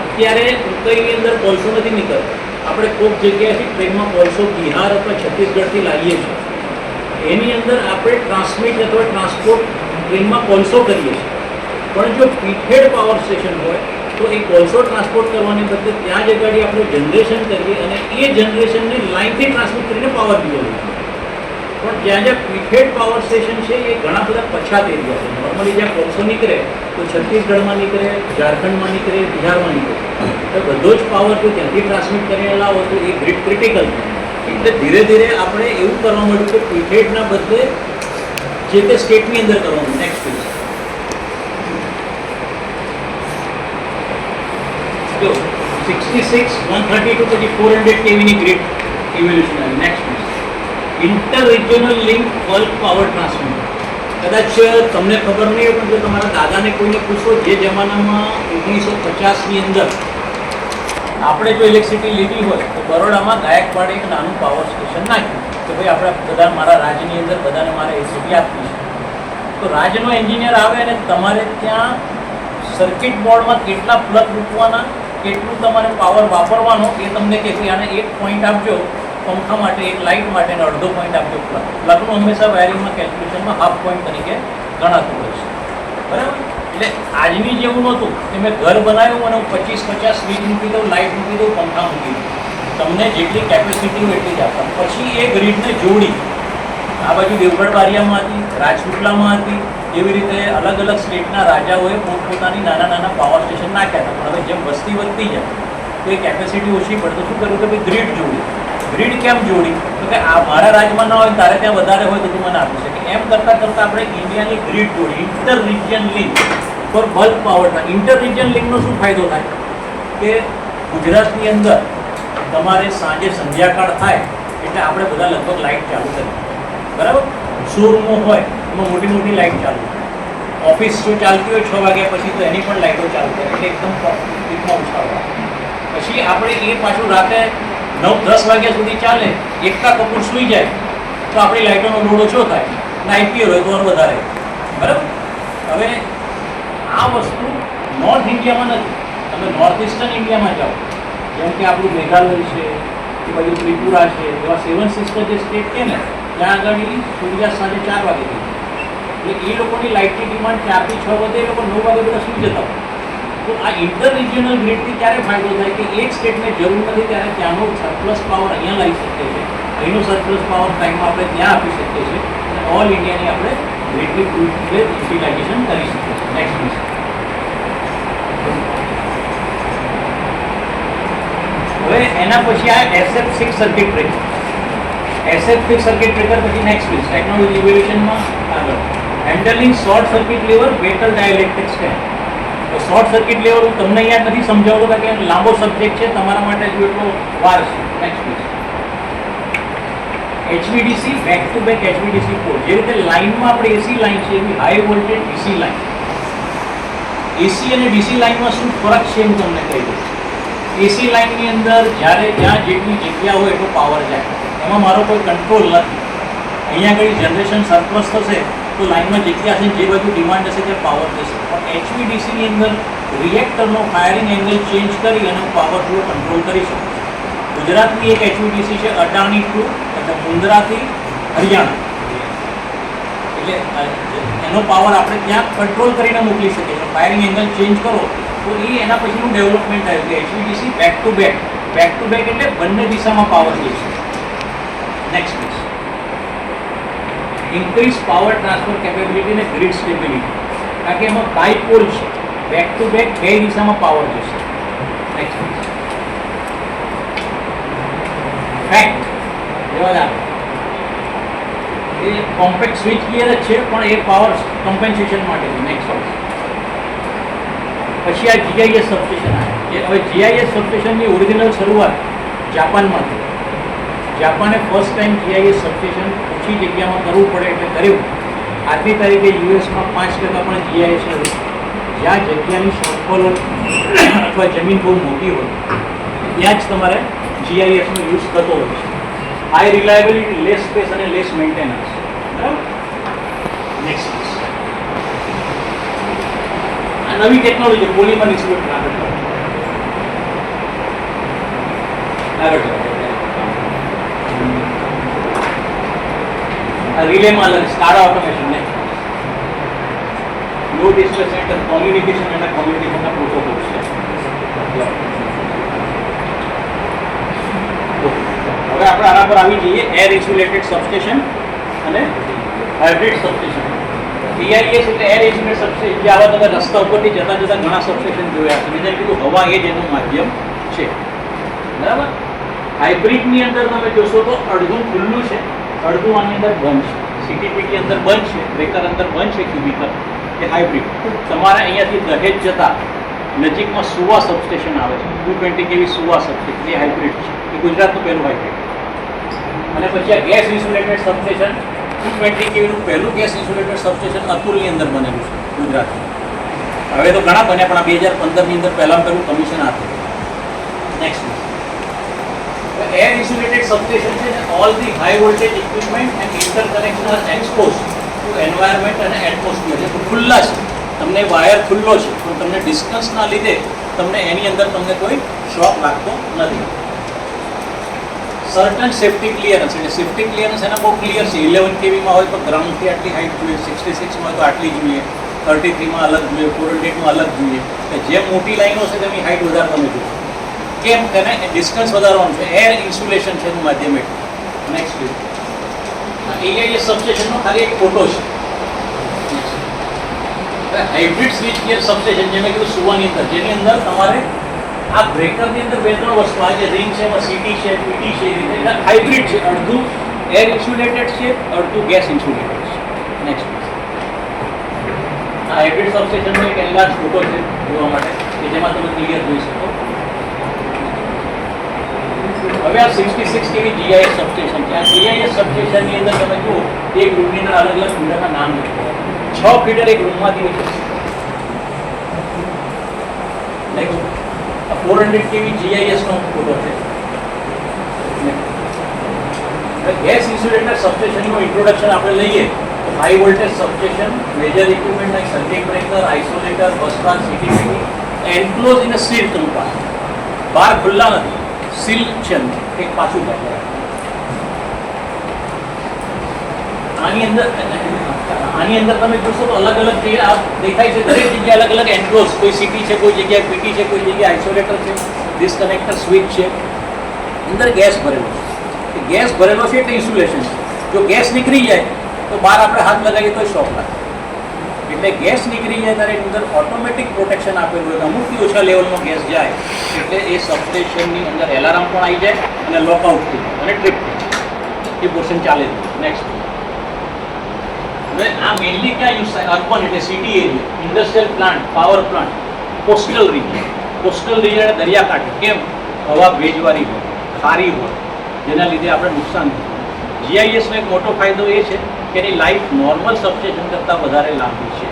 અત્યારે ઉત્તરીની અંદર કોલસો નથી નીકળતો. આપણે કોઈક જગ્યાએથી ટ્રેનમાં કોલસો બિહાર અથવા છત્તીસગઢથી લાવીએ છીએ. એની અંદર આપણે ટ્રાન્સમિટ અથવા ટ્રાન્સપોર્ટ ટ્રેનમાં કોલસો કરીએ છીએ. પણ જો પીટ હેડ પાવર સ્ટેશન હોય તો એ કોલસો ટ્રાન્સપોર્ટ કરવાની બદલે ત્યાં જ ગાડી આપણે જનરેશન કરીએ અને એ જનરેશનને લાઇનથી ટ્રાન્સમિટ કરીને પાવર દીધો. પણ જ્યાં જ્યાં પીટ હેડ પાવર સ્ટેશન છે એ ઘણા બધા પછાત એરિયા છે. નોર્મલી જ્યાં કોલસો નીકળે તો છત્તીસગઢમાં નીકળે, ઝારખંડમાં નીકળે, બિહારમાં નીકળે. તો બધો જ પાવર જો ત્યાંથી ટ્રાન્સમિટ કરીને લાવો તો એ ગ્રીડ ક્રિટિકલ છે. એટલે ધીરે ધીરે આપણે એવું કરવા મળ્યું કે પીટ હેડના બદલે જે તે સ્ટેટની અંદર કરવાનું. નેક્સ્ટ પેજ જો 66, 132 પછી 400 kVની ગ્રીડ ઇવોલ્યુશન આવી. Next page inter regional link bulk power transmitter. કદાચ તમને ખબર નહીં હોય પણ જો તમારા દાદાને કોઈને પૂછો જે જમાનામાં 1950ની અંદર આપણે જો ઇલેક્ટ્રિસિટી લીધી હોય તો બરોડામાં ગાયકવાડે એક નાનું પાવર સ્ટેશન નાખ્યું કે ભાઈ આપણે બધા મારા રાજ્યની અંદર બધાને મારે ઇલેક્ટ્રિસિટી આપવી છે. તો રાજ્યનો એન્જિનિયર આવે અને તમારે ત્યાં સર્કિટ બોર્ડમાં કેટલા પ્લગ મૂકવાના, કેટલું તમારે પાવર વાપરવાનો એ તમને કહે કે આને 1 પોઈન્ટ આપજો પંખા માટે, 1 લાઇટ માટે અને 1/2 પોઈન્ટ આપજો પ્લગ. પ્લગનું હંમેશા વાયરિંગમાં કેલ્ક્યુલેશનમાં હાફ પોઈન્ટ તરીકે ગણાતું હોય છે. બરાબર? એટલે આજની જેવું નહોતું કે મેં ઘર બનાવ્યું અને હું 25-50 સ્વિચ મૂકી દઉં, લાઇટ મૂકી દઉં, પંખા મૂકી દઉં. તમને જેટલી કેપેસિટી હોય એટલી જ આપતા. પછી એ ગ્રીડને જોડી આ બાજુ દેવગઢ બારિયામાં હતી, રાજપીપળામાં હતી, એવી રીતે અલગ અલગ સ્ટેટના રાજાઓએ પોતપોતાની નાના નાના પાવર સ્ટેશન નાખ્યા હતા. પણ હવે જેમ વસ્તી વધતી જાય તો એ કેપેસિટી ઓછી પડે તો શું કર્યું કે ભાઈ ગ્રીડ જોડી. ગ્રીડ કેમ જોડી? તો કે આ મારા રાજ્યમાં ના હોય તારે ત્યાં વધારે હોય તો તું મને આપી શકે. એમ કરતાં કરતાં આપણે ઇન્ડિયાની ગ્રીડ જોડી. Inter region link for bulk power. Inter region લિંકનો શું ફાયદો થાય કે ગુજરાતની અંદર તમારે સાંજે સંધ્યાકાળ થાય એટલે આપણે બધા લગભગ લાઇટ ચાલુ કરીએ. બરાબર? શોરૂમો હોય એમાં મોટી મોટી લાઇટ ચાલુ થાય. ઓફિસ જો ચાલતી હોય 6 વાગ્યા પછી તો એની પણ લાઇટો ચાલુ થાય એટલે એકદમ પ્રોફિટમાં ઉછાળો. પછી આપણે એ પાછું રાતે 9-10 વાગ્યા સુધી ચાલે, એકતા કપૂર સૂઈ જાય તો આપણી લાઇટોનો લોડ ઓછો થાય અને IPL હોય તો વધારે. બરાબર? હવે આ વસ્તુ નોર્થ ઇન્ડિયામાં નથી. તમે નોર્થ ઇસ્ટર્ન ઇન્ડિયામાં જાઓ જેમ કે આપણું મેઘાલય છે, એ બાજુ ત્રિપુરા છે, એવા 7 સિસ્ટર જે સ્ટેટ છે ને ત્યાં આગળ સૂર્યાસ્ત સાંજે 4 વાગે થઈ જાય. એટલે એ લોકોની લાઇટની ડિમાન્ડ 4 થી 6 વધે, એ લોકો 9 વાગે બધા સૂઈ જતા હોય. તો આ ઇન્ટર રિજિયોનલ ગ્રીડથી ક્યારે ફાયદો થાય કે એક સ્ટેટને જરૂર નથી ત્યારે ત્યાંનો સરપ્લસ પાવર અહીંયા લાવી શકીએ છીએ, અહીંનો સરપ્લસ પાવર ટાઈમમાં આપણે ત્યાં આપી શકીએ છીએ અને ઓલ ઇન્ડિયાની આપણે ગ્રીડની ફૂલ યુટિલાઇઝેશન કરી શકીએ છીએ. નેક્સ્ટ હવે એના પછી આ SF6 circuit breaker. SF6 circuit breaker પછી નેક્સ્ટ પીસ ટેકનોલોજી ઇવોલ્યુશનમાં આગળ handling short circuit level better dielectric stand. તો શોર્ટ સર્કિટ લેવર હું તમને અહીંયા નથી સમજાવતો કારણ કે લાંબો સબ્જેક્ટ છે, તમારા માટે જો એટલો વાર છે. Next piece HVDC back to back HVDC port. જે રીતે લાઇનમાં આપણે AC લાઇન છે એવી high voltage DC line. AC અને DC લાઇનમાં શું ફરક છે હું તમને કહી દઉં. AC લાઇનની અંદર જ્યારે જ્યાં જેટલી જગ્યા હોય એટલો પાવર જાય, એમાં મારો કોઈ કંટ્રોલ નથી. અહીંયા આગળ જનરેશન સરપ્લસ થશે તો લાઇનમાં જગ્યા હશે જે બાજુ ડિમાન્ડ હશે ત્યાં પાવર જશે. પણ HVDCની અંદર રિએક્ટરનો ફાયરિંગ એંગલ ચેન્જ કરી અને પાવર ફ્લો કંટ્રોલ કરી શકો છો. ગુજરાતની એક HVDC છે અડાણી ટુ એટલે મુન્દ્રાથી હરિયાણા, એટલે એનો પાવર આપણે ત્યાં કંટ્રોલ કરીને મોકલી શકીએ છીએ. ફાયરિંગ એંગલ ચેન્જ કરો તો એ એના પછીનું ડેવલપમેન્ટ આવ્યું કે HVDC બેક ટુ બેક એટલે બંને દિશામાં પાવર જશે. Next please. Increase power transfer capability અને ગ્રીડ સ્ટેબિલિટી, કારણ કે એમાં બાયપોલ છે, બેક ટુ બેક બે દિશામાં પાવર જશે. Next please. ફેક્ટ જવાબ એ કોમ્પેક્ટ સ્વિચ ગિયર જ છે પણ એ પાવર કમ્પેન્સેશન માટે છે. નેક્સ્ટ. પછી આ GIS સબસ્ટેશન આવે. હવે GIS સબસ્ટેશનની ઓરિજિનલ શરૂઆત જાપાનમાં થઈ. જાપાને ફર્સ્ટ ટાઈમ GIS સબસ્ટેશન ઓછી જગ્યામાં કરવું પડે એટલે કર્યું. આજની તારીખે યુએસમાં 5% પણ GIS નથી. જ્યાં જગ્યાની શોર્ટફોલ અથવા જમીન બહુ મોટી હોય ત્યાં જ તમારે GISનો યુઝ થતો હોય છે. હાઈ રિલાયબિલિટી, લેસ સ્પેસ અને લેસ મેન્ટેનન્સ. બરાબર. નેક્સ્ટ. આ નવી ટેકનોલોજી પોલિમર ઇન્સ્યુલેટર આગળ રિલેમાં અલગ સ્કાડા ઓટોમેશન ને લો ડિસ્પ્લે સેન્ટર કોમ્યુનિકેશન અને કોમ્યુનિકેશનના પ્રોટોકોલ્સ છે. હવે આપણે આના પર આવી જઈએ એર ઇન્સ્યુલેટેડ સબસ્ટેશન અને હાઇબ્રિડ સબસ્ટેશન. EIS એટલે એર ઇન્સ્યુલેટેડ સબસ્ટેશન. જે આવા તમે રસ્તા ઉપરથી જતા ઘણા સબસ્ટેશન જોયા છે. મેં જેમ કીધું હવા એ જ એનું માધ્યમ છે. બરાબર. હાઇબ્રિડની અંદર તમે જોશો તો અડધું ખુલ્લું છે, અડધું આની અંદર બંધ છે. CTPT અંદર બંધ છે, બ્રેકર અંદર બંધ છે, ક્યુબિકલ એ હાઇબ્રિડ. તમારે અહીંયાથી દહેજ જતા નજીકમાં સુવા સબસ્ટેશન આવે છે, 220 kV સુવા સબસ્ટેશન, એ હાઇબ્રિડ છે. એ ગુજરાતનું પહેલું હાઇબ્રિડ. અને પછી આ ગેસ ઇન્સ્યુલેટેડ સબસ્ટેશન 220 kVનું પહેલું ગેસ ઇન્સ્યુલેટેડ સબસ્ટેશન અતુલની અંદર બનેલું છે ગુજરાતમાં. હવે તો ઘણા બન્યા પણ આ 2015ની અંદર પહેલાં કમિશન આપ્યું. નેક્સ્ટ. Air insulated substation છે all the high voltage equipment and interconnection are exposed to environment and atmosphere. એટલે ખુલ્લા છે, તમને વાયર ખુલ્લો છે પણ તમને ડિસ્ટન્સના લીધે તમને એની અંદર તમને કોઈ શોક લાગતો નથી. સર્ટન સેફ્ટી ક્લિયરન્સ, એટલે સેફ્ટી ક્લિયરન્સ એના બહુ ક્લિયર છે. 11 kVમાં હોય તો ગ્રાઉન્ડથી આટલી હાઇટ જોઈએ, 66માં હોય તો આટલી જોઈએ, 33માં અલગ જોઈએ, 408માં અલગ જોઈએ. જેમ મોટી લાઈનો છે તેમની હાઇટ વધારે તમે જોઈએ. કેમ તેને ડિસ્ટન્સ વધારવાનું છે. એર ઇન્સ્યુલેશન છે એનું માધ્યમ એટલે. નેક્સ્ટ AIS સબસ્ટેશનનો ખાલી એક ફોટો છે. હાઇબ્રિડ સ્વિચ ગિયર સબસ્ટેશન જે મેં કીધું સુવાની અંદર, જેની અંદર તમારે આ બ્રેકરની અંદર 2-3 વસ્તુ આ જે રિંગ છે એમાં CT છે, PT છે, એ રીતે એટલે હાઇબ્રિડ છે. અડધું એર ઇન્સ્યુલેટેડ છે, અડધું ગેસ ઇન્સ્યુલેટેડ છે. નેક્સ્ટ. આ હાઇબ્રિડ સબસ્ટેશનનો એક એનલાર્જ ફોટો છે જોવા માટે કે જેમાં તમે ક્લિયર જોઈ શકો. હવે આ 66 kV GIS સબસ્ટેશન છે. આ GIS સબસ્ટેશનની અંદર તમે જુઓ એક રૂમની અંદર અલગ અલગ ફીડરના નામ લખો. 6 ફીડર એક રૂમમાંથી નીકળે. નેક્સ્ટ. આ 400 kV GIS નો ફોટો છે. ગેસ ઇન્સ્યુલેટેડ સબસ્ટેશનનું ઇન્ટ્રોડક્શન આપણે લઈએ તો high voltage substation, major equipment like circuit breaker, isolator, bus bar, CTPT enclose in a seal compartment. બહાર ખુલ્લા નથી, સીલ છે એક પાછું થાય. આની અંદર તમે જોશો તો અલગ અલગ જગ્યાએ દેખાય છે. દરેક જગ્યાએ અલગ અલગ એન્ક્લોઝ, કોઈ CT છે, કોઈ જગ્યાએ PT છે, કોઈ જગ્યાએ આઇસોલેટર છે, ડિસ્કનેક્ટર સ્વિચ છે. અંદર ગેસ ભરેલો છે. ગેસ ભરેલો છે એટલે ઇન્સ્યુલેશન છે. જો ગેસ નીકળી જાય તો બહાર આપણે હાથ લગાવીએ તો શોક લાગે. એટલે ગેસ નીકળી જાય ત્યારે અંદર ઓટોમેટિક પ્રોટેક્શન આપેલું હોય. અમુકથી ઓછા લેવલનો ગેસ જાય એટલે એ સબસ્ટેશનની અંદર એલાર્મ પણ આવી જાય અને લોકઆઉટ થઈ જાય અને ટ્રિપ થઈ જાય. એ પોર્શન ચાલે છે. નેક્સ્ટ. હવે આ મેઇનલી ક્યાં યુઝ થાય? અર્બન એટલે city area, industrial plant, power plant, coastal region. Coastal region એટલે દરિયાકાંઠે. કેમ? હવા ભેજવાળી હોય, ખારી હોય, જેના લીધે આપણે નુકસાન થાય. GISનો એક મોટો ફાયદો એ છે કે એની લાઈફ નોર્મલ સબસ્ટેશન કરતાં વધારે લાંબી છે.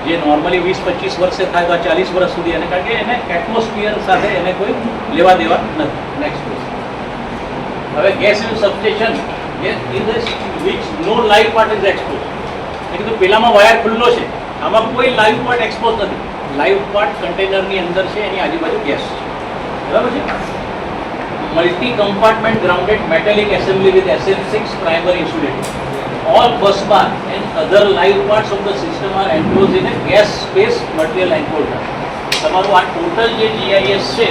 જે નોર્મલી 20-25 વર્ષે થાય તો 40 વર્ષ સુધી એને, કારણ કે એને એટમોસ્ફિયર સાથે એને કોઈ લેવા દેવા નથી. નેક્સ્ટ. હવે ગેસ સબસ્ટેશન વિચ નો લાઈફ પાર્ટ ઇઝ એક્સપોઝ. મેં કીધું પેલામાં વાયર ખુલ્લો છે, આમાં કોઈ લાઈવ પાર્ટ એક્સપોઝ નથી. લાઈવ પાર્ટ કન્ટેનરની અંદર છે, એની આજુબાજુ ગેસ છે. બરાબર છે. Multi compartment grounded metallic assembly with SM6 primary insulated. All bus bar and other live parts of the system are enclosed in a gas space material enclosure. તમારું આ ટોટલ જે GIS છે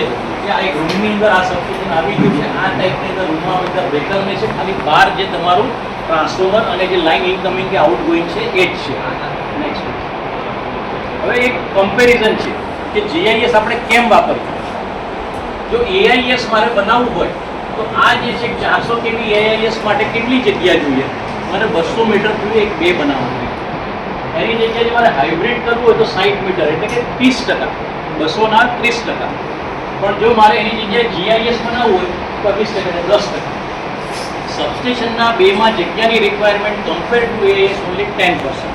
એ આ એક રૂમની અંદર આ સબસ્ટેશન આવી ગયું છે. આ ટાઈપની અંદર રૂમમાં બધા બ્રેકર ને છે, ખાલી બહાર જે તમારું ટ્રાન્સફોર્મર અને જે લાઇન ઇનકમિંગ કે આઉટગોઈંગ છે એ જ છે. નેક્સ્ટ હવે એક કમ્પેરિઝન છે કે GIS આપણે કેમ વાપરીએ. જો AIS મારે બનાવવું હોય તો આ જે છે 400 kV AIS માટે કેટલી જગ્યા જોઈએ? મારે 200 મીટર જોઈએ, એક બે બનાવવું જોઈએ. એની જગ્યાએ મારે હાઇબ્રિડ કરવું હોય તો 60 મીટર એટલે કે 30%, 200 ના 30%. પણ જો મારે એની જગ્યાએ GIS બનાવવું હોય તો 20% 10%. સબસ્ટેશનના બેમાં જગ્યાની requirement compare to AIS only 10%.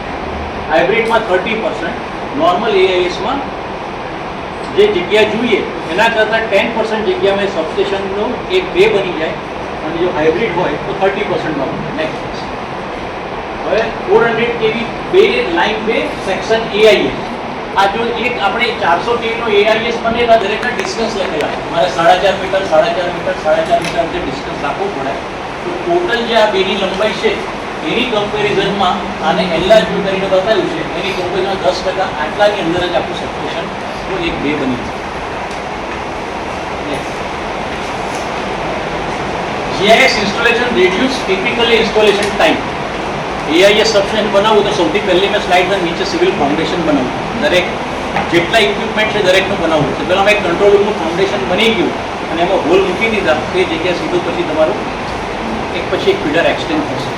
હાઇબ્રિડમાં 30%, નોર્મલ AISમાં જે જગ્યા જોઈએ એના કરતાં 10% જગ્યામાં સબસ્ટેશનનો એક બે બની જાય, અને જો હાઇબ્રિડ હોય તો 30%માં બને. નેક્સ્ટ હવે 400 kV બે લાઇન બે સેક્શન AIS. આ જો એક આપણે 400 kV નો AIS બને તો દરેકના ડિસ્ટન્સ લખેલા છે. મારે 4.5 મીટર 4.5 મીટર 4.5 મીટર જે ડિસ્ટન્સ રાખવું પડે. તો ટોટલ જે આ બેની લંબાઈ છે એની કમ્પેરિઝનમાં આને એનલાર્જ કરીને બતાવ્યું છે, એની કમ્પેરિઝનમાં 10% આટલાની અંદર જ આપણું સબસ્ટેશન તો એક બે બની છે. GIS installation reduce typically installation time. AIS substation બનાવવું તો સૌથી પહેલી મેં સ્લાઇડના નીચે સિવિલ ફાઉન્ડેશન બનાવવું. દરેક જેટલા ઇક્વિપમેન્ટ છે દરેકનું બનાવવું છે. પહેલાં એક કંટ્રોલ રૂમનું ફાઉન્ડેશન બની ગયું અને એમાં હોલ મૂકી દીધા, તે જગ્યા સીધું પછી તમારું એક પછી એક ફીડર એક્સટેન્ડ થશે.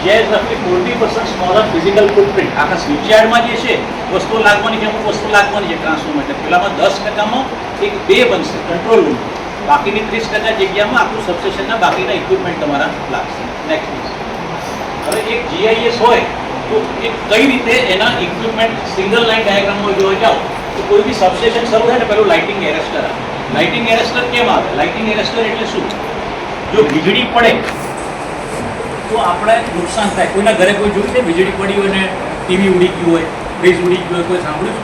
GIS રફલી 40% smaller physical footprint. આખા સ્વિચયાર્ડમાં જે છે વસ્તુ લાગવાની છે, અમુક વસ્તુ લાગવાની છે ટ્રાન્સફોર્મર એટલે પેલામાં 10%માં એક બે બનશે કંટ્રોલ રૂમ. બાકીની 30% જગ્યામાં આખું સબસ્ટેશનના બાકીના ઇક્વિપમેન્ટ તમારા લાગશે. નેક્સ્ટ હવે એક GIS હોય તો એ કઈ રીતે એના ઇક્વિપમેન્ટ સિંગલ લાઇન ડાયાગ્રામમાં જોવા જાઓ તો કોઈ બી સબસ્ટેશન શરૂ થાય ને પેલું લાઇટિંગ એરેસ્ટર આવે. લાઇટિંગ એરેસ્ટર કેમ આવે? લાઇટિંગ એરેસ્ટર એટલે શું? જો વીજળી પડે તો આપણે નુકસાન થાય. કોઈના ઘરે કોઈ જોયું છે વીજળી પડી હોય ને ટીવી ઉડી ગયું હોય, ફ્રીજ ઉડી ગયું હોય, કોઈ સાંભળ્યું?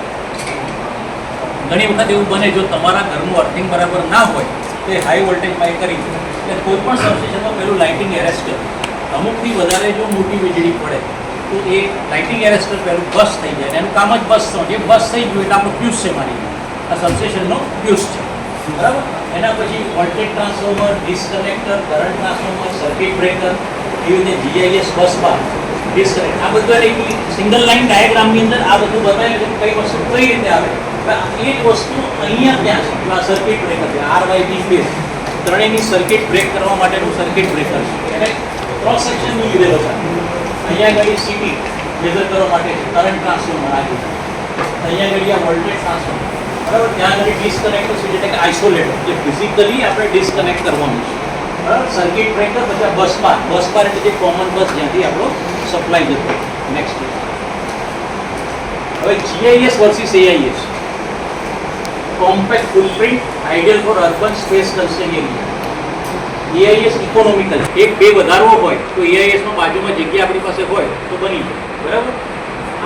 ઘણી વખત એવું બને જો તમારા ઘરનું અર્થિંગ બરાબર ના હોય તો એ હાઈ વોલ્ટેજમાં એ કરી દે. એટલે કોઈ પણ સબસ્ટેશનમાં પેલું લાઇટિંગ એરેસ્ટર, અમુકથી વધારે જો મોટી વીજળી પડે તો એ લાઇટિંગ એરેસ્ટર પહેલું બસ થઈ જાય. એનું કામ જ બસ થવું. જે બસ થઈ ગયું એટલે આપણું ફ્યુઝ છે મારી આ સબસ્ટેશનનો ફ્યુઝ છે. બરાબર. એના પછી voltage transformer, disconnector, current transformer, circuit breaker, એવી રીતે GIS બસ બાર, ડિસ્કનેક્ટ, આ બધું સિંગલ લાઇન ડાયાગ્રામની અંદર આ બધું બતાવેલું છે કઈ વસ્તુ કઈ રીતે આવે. એ જ વસ્તુ અહીંયા ત્યાં છે. આ સર્કિટ બ્રેકર છે, RYB બેઝ, ત્રણેયની સર્કિટ બ્રેક કરવા માટેનું સર્કિટ બ્રેકર છે. એને ક્રોસ સેક્શનનું લીધેલો છે. અહીંયા આગળ CT મેઝર કરવા માટે કરંટ ટ્રાન્સફોર્મર આવ્યું. અહીંયા આગળ આ વોલ્ટેજ ટ્રાન્સફોર્મર. બરાબર. ત્યાં આગળ ડિસ્કનેક્ટર સ્વિચ એટલે કે આઇસોલેટર, એટલે ફિઝિકલી આપણે ડિસ્કનેક્ટ કરવાનું છે. બરાબર. સર્કિટ બ્રેકર, પછી બસ બાર. બસ બાર એટલે જે કોમન બસ જ્યાંથી આપણો સપ્લાય જતો. નેક્સ્ટ હવે GIS versus AIS. Compact footprint, ideal for urban space constraint area. AIS economical. એક બે વધારવો હોય તો AISમાં બાજુમાં જગ્યા આપણી પાસે હોય તો બની જાય. બરાબર.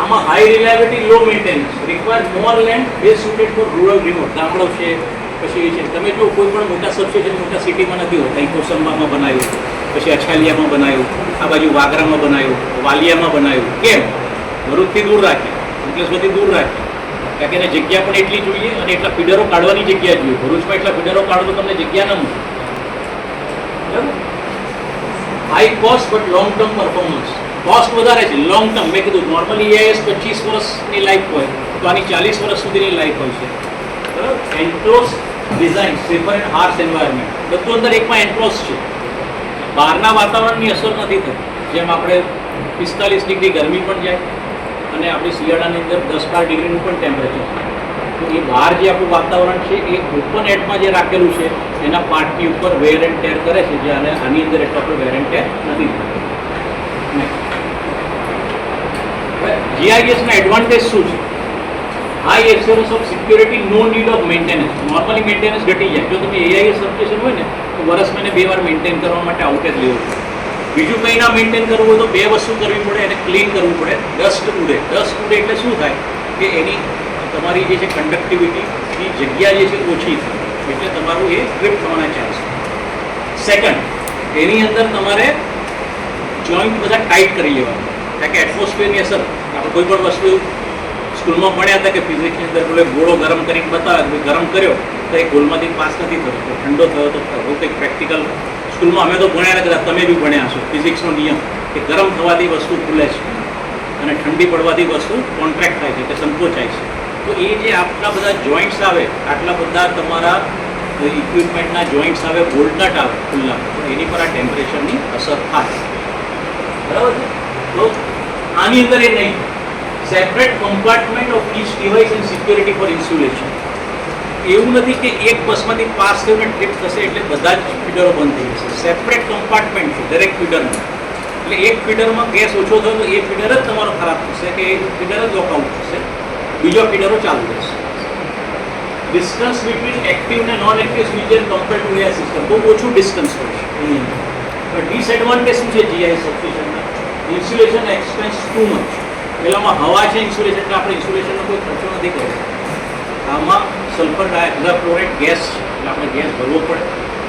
આમાં high reliability, low maintenance, require more land, best suited for rural remote. ગામડો છે પછી છે. તમે જો કોઈ પણ મોટા સબસ્ટેશન મોટા સિટીમાં નથી હોતા. કોસંબામાં બનાવ્યું, પછી અછાલિયામાં બનાવ્યું, આ બાજુ વાગરામાં બનાવ્યું, વાલિયામાં બનાવ્યું. કેમ? ભરૂચથી દૂર રાખ્યા, અંકલેશ્વરથી દૂર રાખ્યા. કારણ કે એને જગ્યા પણ એટલી જોઈએ અને એટલા ફીડરો કાઢવાની જગ્યા જોઈએ. ભરૂચમાં એટલા ફીડરો કાઢો તો તમને જગ્યા ન મળે. બરાબર. High cost but long term performance. Cost વધારે છે, લોંગ ટર્મ. મેં કીધું નોર્મલી AIS 25 વર્ષની લાઈફ હોય તો આની 40 વર્ષ સુધીની લાઈફ હોય છે. બરાબર. Enclose design, safer and harsh environment. બધું અંદર એકમાં એન્ક્લોઝ છે. બહારના વાતાવરણની અસર નથી થતી. જેમ આપણે 45 ડિગ્રી ગરમી પણ જાય અને આપણી શિયાળાની અંદર 10-12 ડિગ્રીનું પણ ટેમ્પરેચર. તો એ બહાર જે આપણું વાતાવરણ છે એ ઓપન એટમાં જે રાખેલું છે એના પાર્ટની ઉપર વેર એન્ડ ટેર કરે છે, જે આની અંદર એટલો આપણે વેર એન્ડ ટેર નથી થતું. GIS ના એડવાન્ટેજ શું છે? High assurance of security, no need of maintenance. Normally maintenance ઘટી જાય. જો તમે AIS સબસ્ટેશન હોય ને તો વર્ષ મહિને 2 વાર મેન્ટેન કરવા માટે આઉટેજ લેવું પડે. બીજું કંઈ ના મેન્ટેન કરવું હોય તો બે વસ્તુ કરવી પડે, એને ક્લીન કરવું પડે. ડસ્ટ ઉડે એટલે શું થાય કે એની તમારી જે છે કંડક્ટિવિટીની જગ્યા જે છે ઓછી થાય, એટલે તમારું એ ટ્રીપ થવાના ચાન્સ. સેકન્ડ, એની અંદર તમારે જોઈન્ટ બધા ટાઈટ કરી લેવાના, કારણ કે એટમોસ્ફિયરની અસર. આપણે કોઈ પણ વસ્તુ સ્કૂલમાં ભણ્યા હતા કે ફિઝિક્સની અંદર પેલો ગોળો ગરમ કરીને બતાવે, ગરમ કર્યો તો એ ગોલમાંથી પાસ નથી થતો, તો ઠંડો થયો તો કંઈક પ્રેક્ટિકલ સ્કૂલમાં અમે તો ભણ્યા હતા, તમે બી ભણ્યા હશો ફિઝિક્સનો નિયમ કે ગરમ થવાથી વસ્તુ ખુલે છે અને ઠંડી પડવાથી વસ્તુ કોન્ટ્રાક્ટ થાય છે કે સંકોચાય છે. તો એ જે આટલા બધા જોઈન્ટ્સ આવે, આટલા બધા તમારા ઇક્વિપમેન્ટના જોઈન્ટ્સ આવે, બોલ્ટનટ આવે ખુલ્લા, તો એની પર આ ટેમ્પરેચરની અસર થાય. બરાબર છે? તો આની અંદર એ નહીં, separate compartment of each device and security for insulation. એવું નથી કે એક બસમાંથી પાસ થઈને ટ્રીપ થશે એટલે બધા જ ફીડરો બંધ થઈ જશે. સેપરેટ કમ્પાર્ટમેન્ટ છે દરેક ફીડરમાં. એટલે એક ફીડરમાં ગેસ ઓછો થયો તો એ ફીડર જ તમારો ખરાબ થશે કે એ ફીડર જ વોકઆઉટ થશે, બીજો ફીડરો ચાલુ રહેશે. ડિસ્ટન્સ બિટવીન એક્ટિવ અને non active switch and compare to air system બહુ ઓછું ડિસ્ટન્સ હોય છે એની અંદર. પણ ડિસએડવાન્ટેજ શું છે જીઆઈ સબસ્ટેશનના? Insulation expense too much. પેલામાં હવા છે ઇન્સ્યુલેશન, એટલે આપણે ઇન્સ્યુલેશનનો કોઈ ખર્ચો નથી કરવો. આમાં સલ્ફર ડાયક્લોરાઇડ ગેસ છે, એટલે આપણે ગેસ ભરવો પડે,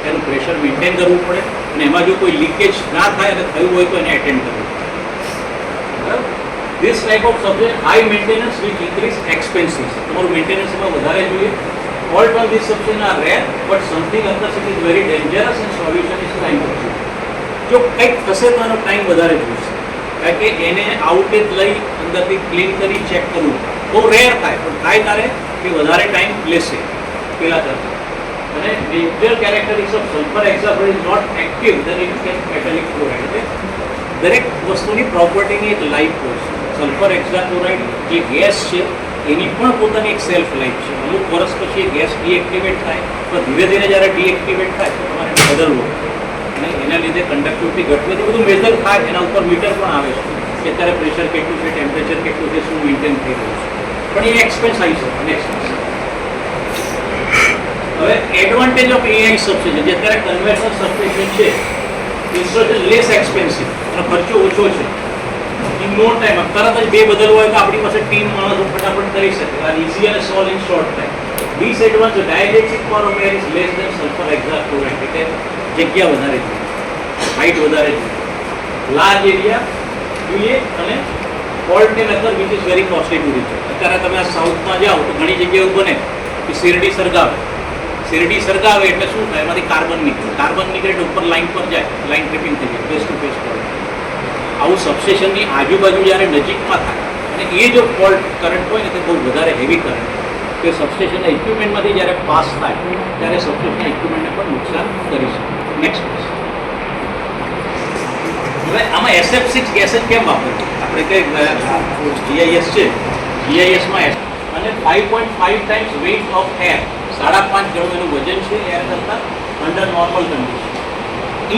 એનું પ્રેશર મેન્ટેન કરવું પડે, અને એમાં જો કોઈ લીકેજ ના થાય અને થયું હોય તો એને એટેન્ડ કરવું પડે. This type of substation high maintenance which increase expenses. તમારું મેન્ટેનન્સ એમાં વધારે જોઈએ. Fault on this substation are rare, but something others it is very dangerous and solution is time consuming. જો કંઈક થશે તો એનો ટાઈમ વધારે જોઈશે, કારણ કે એને આઉટેજ લઈ અંદરથી ક્લીન કરી ચેક કરવું બહુ રેર થાય, પણ થાય તારે કે વધારે ટાઈમ લેશે પેલા કરતાં. અને major characteristics of sulphur hexafluoride is not active then it can metallic chloride. દરેક વસ્તુની પ્રોપર્ટીની એક લાઈફ હોય છે. સલ્ફર હેક્સાક્લોરાઇડ જે ગેસ છે એની પણ પોતાની એક સેલ્ફ લાઈફ છે. અમુક વર્ષ પછી એ ગેસ ડીએક્ટિવેટ થાય, પણ ધીરે ધીરે જ્યારે ડીએક્ટિવેટ થાય તો તમારે બદલવો, અને એના લીધે કંડક્ટિવિટી ઘટવાથી બધું મેજર થાય. એના ઉપર મીટર પણ આવે છે કે અત્યારે પ્રેશર કેટલું છે, ટેમ્પરેચર કેટલું છે, શું મેન્ટેન થઈ રહ્યું છે. પણ એ એક્સપેન્સ આવી શકે. નેક્સ્ટ, હવે એડવાન્ટેજ ઓફ એઆઈ સબસ્ટેશન, જે અત્યારે કન્વેન્શનલ સબસ્ટેશન છે, ઇન્સ્ટોલેશન લેસ એક્સપેન્સિવ, અને ખર્ચો ઓછો છે. ઇન નો ટાઈમ તરત જ બે બદલવો હોય તો આપણી પાસે ટીમ માણસો ફટાફટ કરી શકે. આ ઇઝી અને solve in short time. Disadvantage dielectric power of air is less than sulphur hexachloride, એટલે જગ્યા વધારે જોઈએ, હાઇટ વધારે જોઈએ, લાર્જ એરિયા જોઈએ, અને ફોલ્ટની method which is very costly to reach. અત્યારે તમે આ સાઉથમાં જાઓ તો ઘણી જગ્યાએ બને કે શેરડી સળગાવે એટલે શું થાય, એમાંથી કાર્બન નીકળે એટલે ઉપર લાઇન પર જાય, લાઇન ટ્રિપિંગ થઈ જાય, ફેસ ટુ ફેસ ફોલ્ટ. આવું સબસ્ટેશનની આજુબાજુ જ્યારે નજીકમાં થાય અને એ જો ફોલ્ટ કરંટ હોય ને તે બહુ વધારે હેવી કરંટ, કે સબસ્ટેશનના ઇક્વિપમેન્ટમાંથી જ્યારે પાસ થાય ત્યારે સબસ્ટેશનના ઇક્વિપમેન્ટને પણ નુકસાન કરી શકે. નેક્સ્ટ, હવે આમાં SF6 ગેસ જ કેમ વાપરવું? આપણે કે GIS છે, GISમાં અને 5.5 ટાઈમ્સ વેઇટ ઓફ એર, 5.5 ગણું એનું વજન છે એર કરતાં અંડર નોર્મલ કન્ડિશન.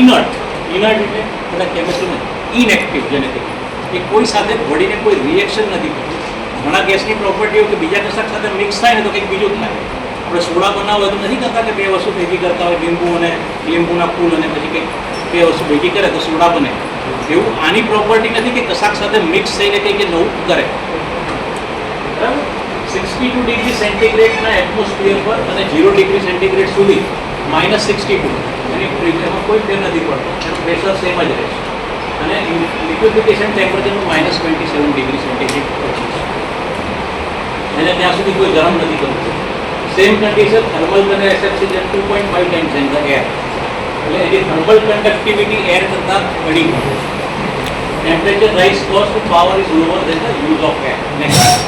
ઇનર્ટ એટલે બધા કેમિસ્ટ્રીમાં ઇનએક્ટિવ, જેને કહીએ કે કોઈ સાથે ભળીને કોઈ રિએક્શન નથી કરતું. ઘણા ગેસની પ્રોપર્ટીઓ કે બીજા કશાક સાથે મિક્સ થાય ને તો કંઈક બીજું થાય. આપણે સોડા બનાવવા તો નથી કરતા કે બે વસ્તુ ભેગી કરતા હોય, લીંબુના ફૂલ અને પછી કંઈક બે વસ્તુ ભેગી કરે તો સોડા બને. એવું આની પ્રોપર્ટી નથી કે કશાક સાથે મિક્સ થઈને કંઈક નવું કરે. બરાબર? 62 ડિગ્રી સેન્ટીગ્રેડના એટમોસ્ફિયર પર અને 0 ડિગ્રી સેન્ટીગ્રેડ સુધી -62 એની એમાં કોઈ ફેર નથી પડતો, એનું પ્રેશર સેમ જ રહે છે. અને લિક્વિફિકેશન ટેમ્પરેચરનું -27 ડિગ્રી સેન્ટીગ્રેડ પછી છે, એને ત્યાં સુધી કોઈ ગરમ નથી કરતું. સેમ કન્ડિશન થર્મલ અને SF6 2.5 times in the air, એટલે એની થર્મલ કંડક્ટિવિટી એર કરતાં ઘણી વધે છે. Temperature rise cause to power is lower than the use of air. Next,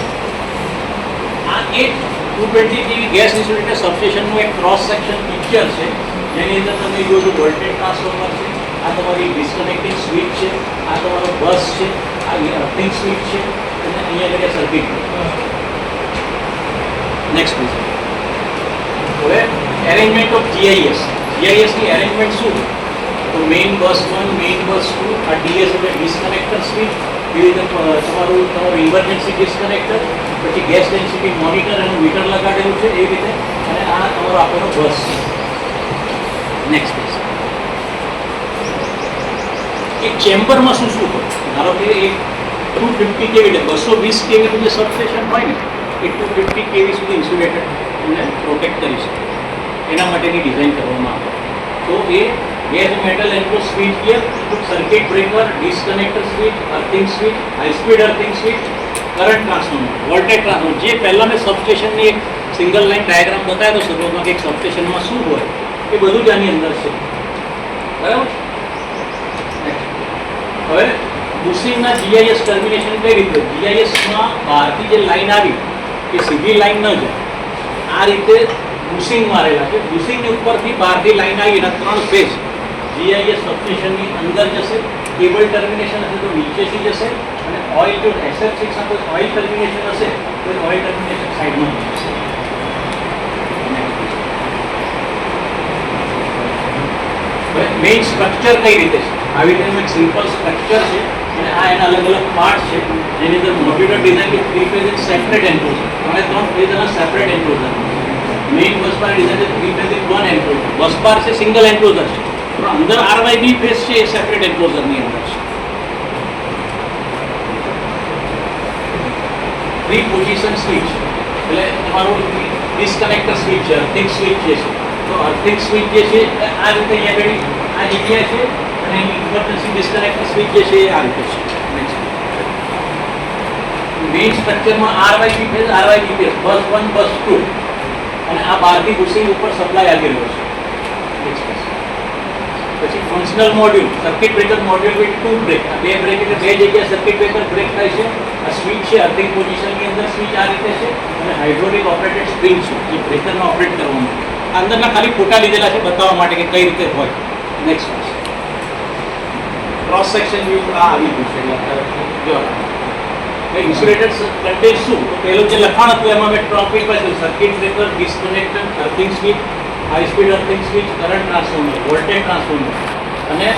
આ એક 220 kV ગેસ ઇન્સ્યુલેટેડ સબસ્ટેશનનું એક ક્રોસ સેક્શન પિક્ચર છે, જેની અંદર તમે જોજો વોલ્ટેજ ટ્રાન્સફોર્મર છે, આ તમારી ડિસ્કનેક્ટિંગ સ્વિચ છે, આ તમારો બસ છે, આ અર્થિંગ સ્વિચ છે, અને અહીંયા આગળ સર્કિટ. Next please. હવે એરેન્જમેન્ટ ઓફ GISની એરેન્જમેન્ટ શું? તો મેઇન બસ 1, મેઇન બસ 2, આ DS એટલે ડિસ્કનેક્ટર સ્વિચ, એવી રીતે તમારું ઇમરજન્સી ડિસ્કનેક્ટર, પછી ગેસ ડેન્સિટી મોનિટર અને મીટર લગાડેલું છે એ રીતે, અને આ તમારો આપેલો બસ છે. Next please. એ ચેમ્બરમાં શું શું હોય? ધારો કે એક 250 કેવી એટલે 220 કેવી નું જે સબસ્ટેશન હોય ને એ 250 કેવી સુધી ઇન્સ્યુલેટેડ પ્રોટેક્ટ કરી શકે, એના માટેની ડિઝાઇન કરવામાં આવે. તો એ gas metal enclose switchgear, circuit breaker, disconnector switch, earthing switch, high speed earthing switch, current transformer, voltage transformer. જે પહેલાં મેં સબસ્ટેશનની એક સિંગલ લાઇન ડાયાગ્રામ બતાવ્યો હતો શરૂઆતમાં કે એક સબસ્ટેશનમાં શું હોય, એ બધું જ આની અંદર છે. બરાબર. હવે બુશિંગના જીઆઈએસ ટર્મિનેશન કઈ રીતે? જીઆઈએસમાં બહારથી જે લાઈન આવી એ સીધી લાઈન ન જાય, આ રીતે બુશિંગ મારેલા છે. બુશિંગની ઉપરથી બહારથી લાઈન આવી એના 3 ફેઝ જીઆઈએસ સબસ્ટેશનની અંદર જશે. કેબલ ટર્મિનેશન હશે તો નીચેથી જશે, અને ઓઇલ જો SF6 કોઈ ઓઇલ ટર્મિનેશન હશે તો ઓઇલ ટર્મિનેશન સાઈડમાં જશે. મેઇન સ્ટ્રક્ચર કઈ રીતે છે? આવી રીતે એક સિમ્પલ સ્ટ્રક્ચર છે અને આ એના અલગ અલગ પાર્ટ છે જેની અંદર મોડ્યુલર ડિઝાઇન કે 3 ફેઝ ઇન સેપરેટ એન્ક્લોઝર, અને 3 ફેઝના સેપરેટ એન્ક્લોઝર. મેઇન બસ બાર ડિઝાઇન છે 3 ફેઝ ઇન 1 એન્ક્લોઝર. બસ બાર છે સિંગલ એન્ક્લોઝર છે, પણ અંદર RYB ફેઝ છે એ સેપરેટ એન્ક્લોઝરની અંદર છે. 3 પોઝિશન સ્વિચ એટલે તમારું ડિસ્કનેક્ટર સ્વિચ છે, અર્થિંગ સ્વિચ જે છે. તો અર્થિંગ સ્વિચ જે છે આ રીતે અહીંયા આગળ આ જગ્યા છે, અને ઇમરજન્સી ડિસ્કનેક્ટર સ્વિચ જે છે એ આ રીતે છે. મેઇન સ્ટ્રક્ચરમાં RYB ફેઝ બસ 1 બસ 2, અને આ બહારથી બુશિંગ ઉપર સપ્લાય આવી રહ્યો છે. પછી functional module, circuit breaker module with 2 break. આ 2 બ્રેક એટલે 2 જગ્યાએ સર્કિટ બ્રેકર બ્રેક થાય છે. આ સ્વિચ છે, અર્થિંગ પોઝિશનની અંદર સ્વિચ આ રીતે છે, અને હાઇડ્રોલિક ઓપરેટેડ સ્પ્રિંગ છે જે બ્રેકરને ઓપરેટ કરવા માટે. અંદરના ખાલી ફોટા લીધેલા છે બતાવવા માટે કે કઈ રીતે હોય. નેક્સ્ટ ક્રોસ સેક્શન વ્યૂ આ આવી ગયું છે. જો ઇન્સ્યુલેટેડ કન્ટેન્ટ શું, તો પહેલું જે લખાણ હતું એમાં મેં ટોપિક પર circuit breaker, disconnector, earthing switch, high speed earthing switch, current transformer, voltage transformer, અને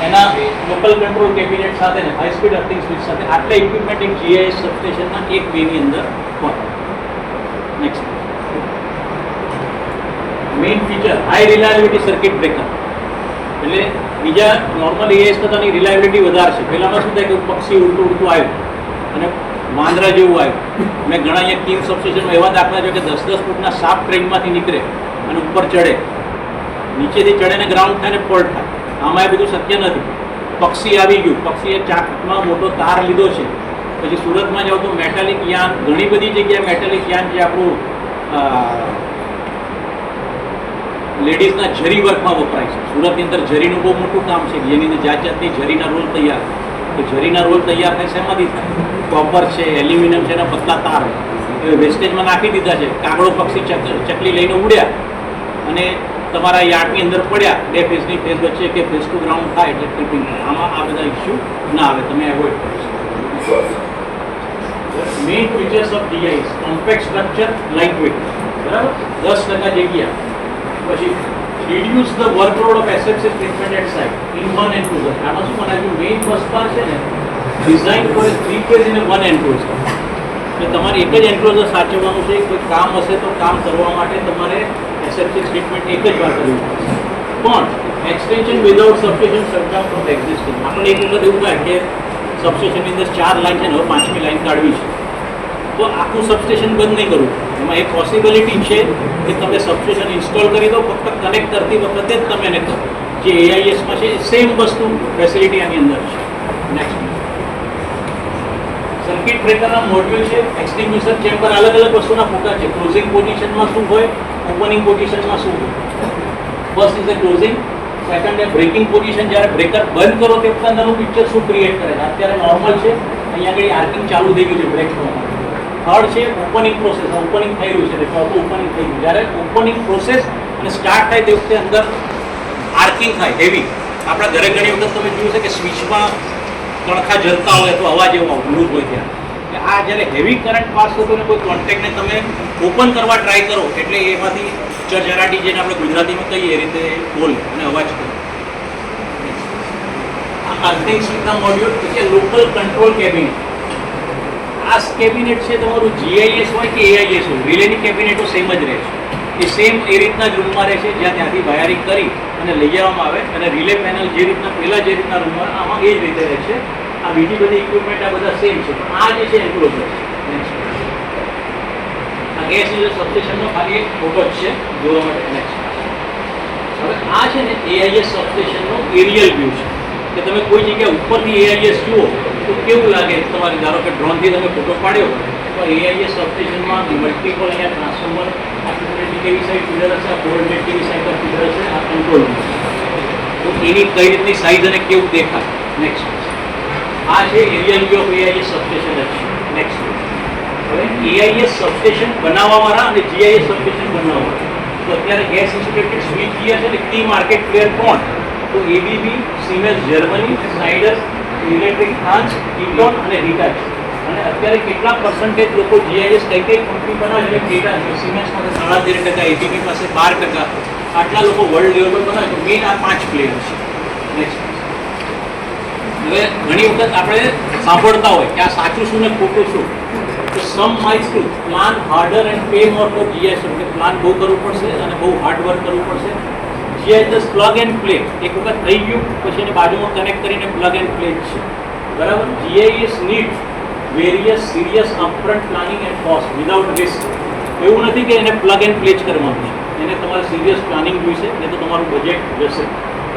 એના લોકલ કંટ્રોલ કેબિનેટ સાથે ને હાઈ સ્પીડ અર્થિંગ સ્વિચ સાથે આટલા ઇક્વિપમેન્ટ એક જીઆઈએસ સબસ્ટેશનના એક બેની અંદર હોય. Next main feature high reliability circuit breaker. એટલે બીજા નોર્મલ એએસ કરતાની રિલાયબિલિટી વધારે છે. પહેલામાં શું થાય કે પક્ષી ઉડતું ઉડતું આવ્યું અને વાંદરા જેવું આવ્યું. મેં ઘણા અહીંયા કિંગ સબસ્ટેશનમાં એવા દાખલા છે કે 10-10 ફૂટના સાપ ટ્રેનમાંથી નીકળે અને ઉપર ચડે, નીચેથી ચડે ને ગ્રાઉન્ડ થાય ને ફોલ્ટ થાય. આમાં એ બધું શક્ય નથી. પક્ષી આવી ગયું, પક્ષીએ ચાકમાં મોટો તાર લીધો છે. પછી સુરતમાં જાઓ તો મેટાલિક યાન, ઘણી બધી જગ્યાએ મેટાલિક યાન જે આપણું લેડીઝના જરી વર્કમાં વપરાય છે. સુરતની અંદર જરીનું બહુ મોટું કામ છે, જેની અંદર જાત જાતની જરીના રોલ તૈયાર. તો જરીના રોલ તૈયાર થાય શેમાંથી થાય? કોપર છે, એલ્યુમિનિયમ છે, એના પતલા તાર એ વેસ્ટેજમાં નાખી દીધા છે. કાગડો પક્ષી ચકલી લઈને ઉડ્યા અને તમારા યાર્ડની અંદર પડ્યા, 2 ફેઝની ફેઝ વચ્ચે કે ફેઝ ટુ ગ્રાઉન્ડ થાય એટલે ટ્રિપિંગ થાય. આમાં આ બધા ઇસ્યુ ના આવે, તમે એવોઇડ કરી શકો. Main features of GIS, compact structure, light weight. બરાબર, 10% જગ્યા. પછી reduce the workload of SF6 treatment at site in one enclosure. આમાં શું બનાવ્યું, મેઇન બસ બાર છે ને design four 3 phase in a one enclosure. તો તમારે એક જ એન્ક્લોઝર સાચવવાનું છે. કોઈ કામ હશે તો કામ કરવા માટે તમારે SF6 ટ્રીટમેન્ટ એક જ વાર કરવી પડશે. પણ extension without substation shutdown from existing. આપણે એક વખત એવું થાય કે સબસ્ટેશનની અંદર 4 લાઈન છે ને હવે 5મી લાઈન કાઢવી છે, તો આખું સબસ્ટેશન બંધ નહીં કરવું. એમાં એક પોસિબિલિટી છે કે તમે સબસ્ટેશન ઇન્સ્ટોલ કરી દો, ફક્ત કનેક્ટ કરતી વખતે જ તમે એને કરો. જે એઆઈએસમાં છે સેમ વસ્તુ ફેસિલિટી આની અંદર છે. નેક્સ્ટ સર્કિટ બ્રેકરના મોડ્યુલ છે, એક્સટિંગ્યુશર ચેમ્બર. અલગ અલગ વસ્તુના ફોટા છે. ક્લોઝિંગ પોઝિશનમાં શું હોય, ઓપનિંગ પોઝિશનમાં શું હોય. First is a closing, second a breaking position. જ્યારે બ્રેકર બંધ કરો તે વખતે અંદરનું પિક્ચર શું ક્રિએટ કરે છે. અત્યારે નોર્મલ છે, અહીંયા આગળ આર્કિંગ ચાલુ થઈ ગયું છે બ્રેક થવા માટે. થર્ડ છે ઓપનિંગ પ્રોસેસ, ઓપનિંગ થઈ રહ્યું છે, ચોથું ઓપનિંગ થઈ ગયું. જ્યારે ઓપનિંગ પ્રોસેસ અને સ્ટાર્ટ થાય તે વખતે અંદર આર્કિંગ થાય હેવી. આપણા ઘરે ઘણી વખત તમે જોયું છે કે સ્વિચમાં તણખા જલતા હોય તો અવાજ એવો લૂઝ હોય ત્યાં. આ જ્યારે હેવી કરંટ પાસ થતો ને કોઈ કોન્ટેક્ટને તમે ઓપન કરવા ટ્રાય કરો એટલે એમાંથી ચરચરાટી જેને આપણે ગુજરાતીમાં કહીએ એ રીતે બોલે અને અવાજ કરે. આ અર્થિંગ સ્વિચના મોડ્યુલ એટલે લોકલ કંટ્રોલ કેબિનેટ. આ કેબિનેટ છે તમારું જીઆઈએસ હોય કે એઆઈએસ હોય, રિલેની કેબિનેટો સેમ જ રહે છે. એ સેમ એ રીતના જ રૂમમાં રહેશે જ્યાં ત્યાંથી વાયરિંગ કરી અને લઈ જવામાં આવે અને રિલે પેનલ જે રીતના પહેલાં જે રીતના રૂમમાં આમાં એ જ રીતે રહેશે. આ બીજી બધી ઇક્વિપમેન્ટ આ બધા સેમ છે પણ આ જે છે એન્ક્લોઝર છે. આ ગેસ સબસ્ટેશનનો ખાલી એક ફોટો જ છે જોવા માટે. નેક્સ્ટ હવે આ છે ને એઆઈએસ સબસ્ટેશનનો એરિયલ વ્યૂ છે કે તમે કોઈ જગ્યા ઉપરથી એઆઈએસ જુઓ તો કેવું લાગે. તમારે ધારો કે ડ્રોનથી તમે ફોટો પાડ્યો તો એઆઈએસ સબસ્ટેશનમાં મલ્ટિપલ અહીંયા ટ્રાન્સફોર્મર આ 220 કેવી સાઈડ ફીડર હશે, આ 400 કેવી સાઈડ પર ફીડર હશે, આ કંટ્રોલ તો એની કઈ રીતની સાઇઝ અને કેવું દેખાય. નેક્સ્ટ આ છે aerial view of AIS substation જ છે. નેક્સ્ટ હવે એઆઈએસ સબસ્ટેશન બનાવવાવાળા અને જીઆઈએસ સબસ્ટેશન બનાવવાવાળા તો અત્યારે ગેસ ઇન્સ્યુલેટેડ સ્વિચ ગિયર છે ને કી માર્કેટ પ્લેયર કોણ? તો ABB, Siemens Germany, Schneider Electric France, Eaton અને હિટાચ. અને અત્યારે કેટલા પર્સન્ટેજ લોકો જીઆઈએસ કઈ કઈ કંપની બનાવે છે? ડેટા છે સિમેન્સ પાસે 13.5%, એબીબી પાસે 12%, આટલા લોકો વર્લ્ડ લેવલ પર બનાવે તો મેઇન આ 5 પ્લેયર છે. નેક્સ્ટ હવે ઘણી વખત આપણે સાંભળતા હોય કે આ સાચું શું ને ખોટું શું. તો સમ માઇઝ to plan harder and pay more for GIS. એટલે પ્લાન બહુ કરવું પડશે અને બહુ હાર્ડ વર્ક કરવું પડશે. જીઆઈએસ પ્લગ એન્ડ પ્લે એક વખત થઈ ગયું પછી એને બાજુમાં કનેક્ટ કરીને પ્લગ એન્ડ પ્લે છે બરાબર. GIS need various serious upfront planning and cost without risk. એવું નથી કે એને પ્લગ એન્ડ પ્લે જ કરવાનું છે, એને તમારે સિરિયસ પ્લાનિંગ જોઈશે નહીં તો તમારું બજેટ જશે.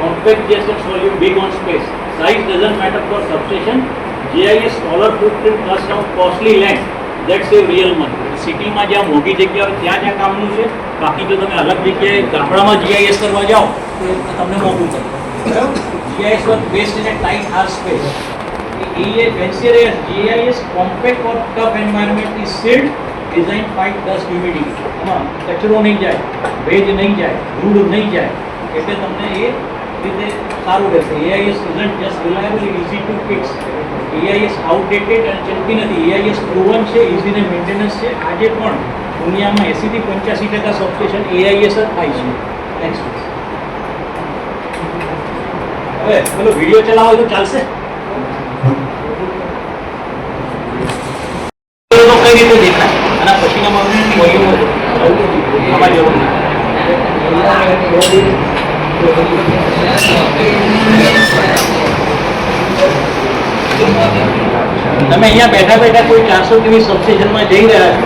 Compact Jason volume big on space size doesn't matter for substation. GIS smaller footprint cut down costly land that's a real money. સિટીમાં જ્યાં મોટી જગ્યા હોય ત્યાં જ્યાં કામનું છે. બાકી જો તમે અલગ જગ્યાએ ગામડામાં જીઆઈએસ કરવા જાઓ તો તમને મોંઘું પડે બરાબર. GIS work based in A tight hard space. GIS compact or tough environment is sealed, designed fight dust humidity. એમાં કચરો નહીં જાય, ભેજ નહીં જાય, ધૂળ નહીં જાય એટલે તમને એ રીતે સારું રહેશે. AIS isn't just reliable, easy to fix. AIS outdated અને ચલતી નથી. AIS proven છે, easy ને મેન્ટેનન્સ છે. આજે પણ દુનિયામાં 80 થી 85% સબસ્ટેશન AIS જ થાય છે. નેક્સ્ટ હવે પેલો વિડીયો ચલાવો તો ચાલશે? કઈ રીતે દેખાય અને પછીના તમે અહીંયા બેઠા બેઠા કોઈ 400 કેવી સબસ્ટેશનમાં જઈ રહ્યા છો.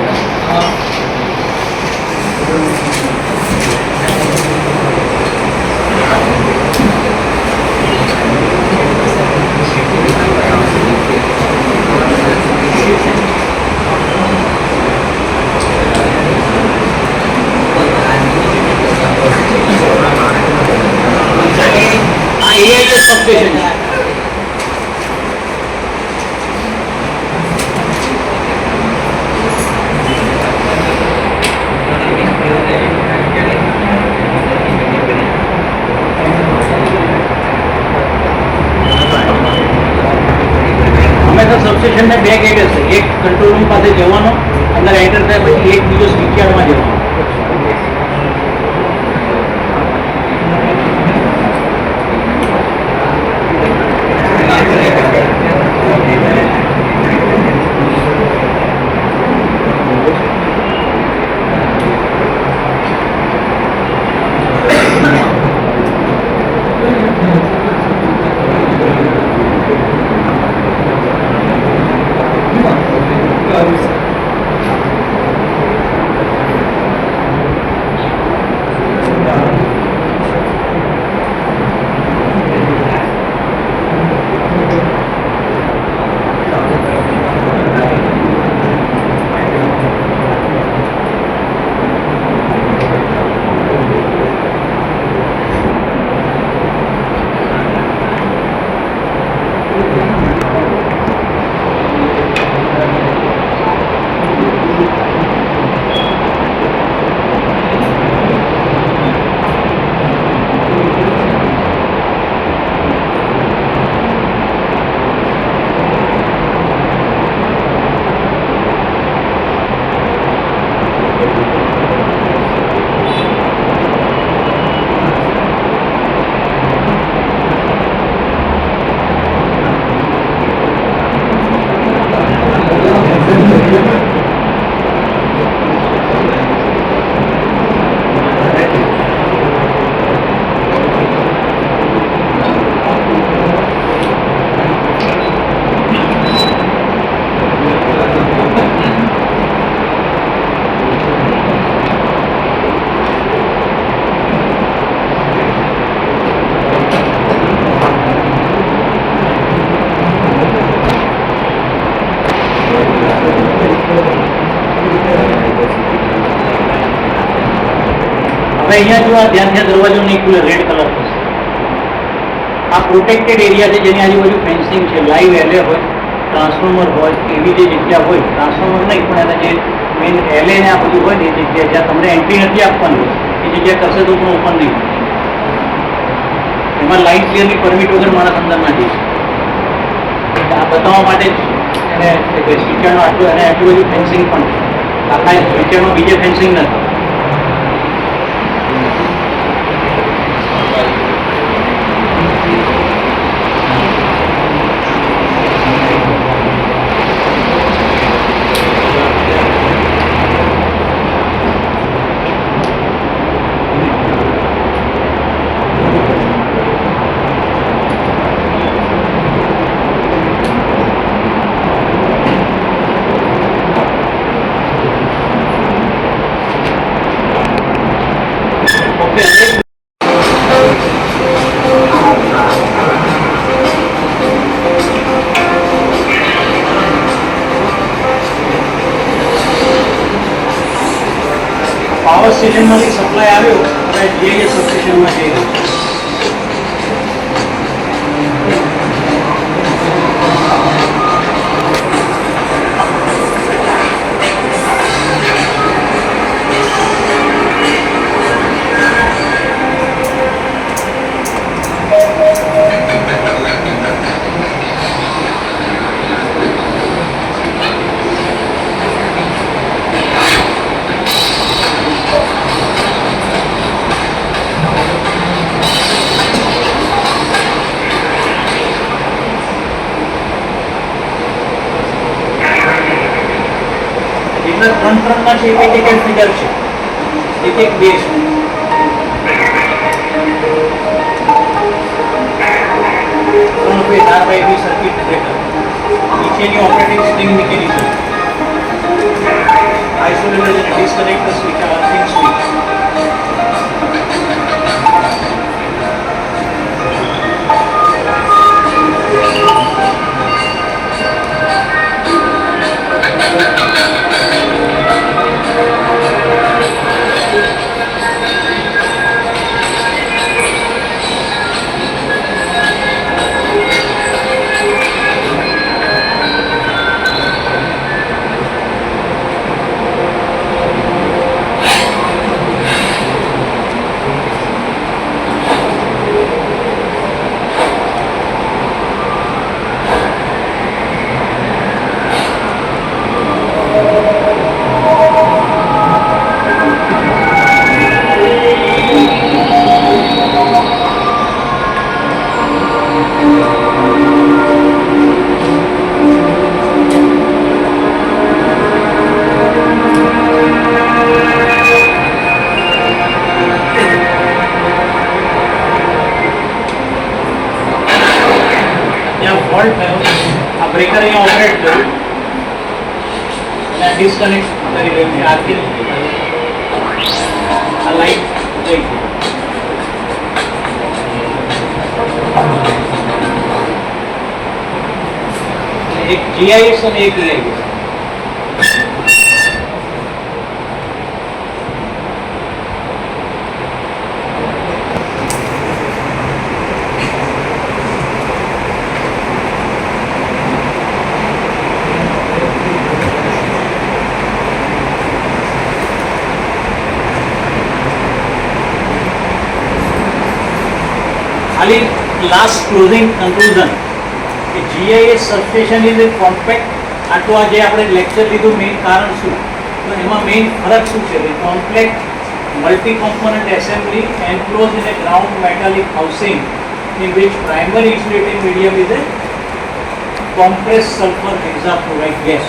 સબસ્ટેશન સબસ્ટેશનને બે ગેટ હશે. એક કંટ્રોલ રૂમ પાસે જવાનો, અંદર એન્ટર થાય પછી એક બીજો સ્વિચયાર્ડમાં જવાનો. હવે અહીંયા જો આ ધ્યાનથી દરવાજો નહીં ખુલે, રેડ કલર થશે. આ પ્રોટેક્ટેડ એરિયા છે જેની આજુબાજુ ફેન્સિંગ છે, લાઈવ એલે હોય, ટ્રાન્સફોર્મર હોય, એવી જે જગ્યા હોય, ટ્રાન્સફોર્મર નહીં પણ એના જે મેઇન એલે ને આ બધું હોય ને એ જગ્યા જ્યાં તમને એન્ટ્રી નથી આપવાની એ જગ્યા કરશે તો પણ ઓપન નહીં. એમાં લાઇન ક્લિયરની પરમિટ વગર માણસ અંદર ના જઈ શકે. આ બતાવવા માટે જ એને સ્વીચરનો આટલું અને આટલું બધું ફેન્સિંગ પણ છે. આખા સ્વીચરમાં બીજે ફેન્સિંગ નથી. પાવર સ્ટેશનમાંથી સપ્લાય આવ્યો અને જે સબસ્ટેશનમાં જઈ રહ્યો. ત્રણ છે, એક ફીડર છે, એક બેઝ છે. 4x2 સર્કિટ બ્રેકર, નીચેની ઓપરેટિંગ સ્પ્રિંગ મિકેનિઝમ, આઇસોલેટર અને ડિસ્કનેક્ટર સ્વિચ, અર્થિંગ સ્વિચ. આ બ્રેકર અહીંયા ઓપરેટ કર્યું અને ડિસ્કનેક્ટ કરી રહ્યું છે. આથી આ લાઈટ જઈ ગઈ. એક GIS અને એક EIS. ખાલી લાસ્ટ ક્લોઝિંગ કન્ક્લુઝન કે GIS substation is A compact. આટલું આજે આપણે લેક્ચર લીધું મેઇન કારણ શું, તો એમાં મેઇન ફરક શું છે કે complex multi component assembly enclose in A ground metallic housing in which primary insulating medium is a compressed sulfur hexafluoride gas.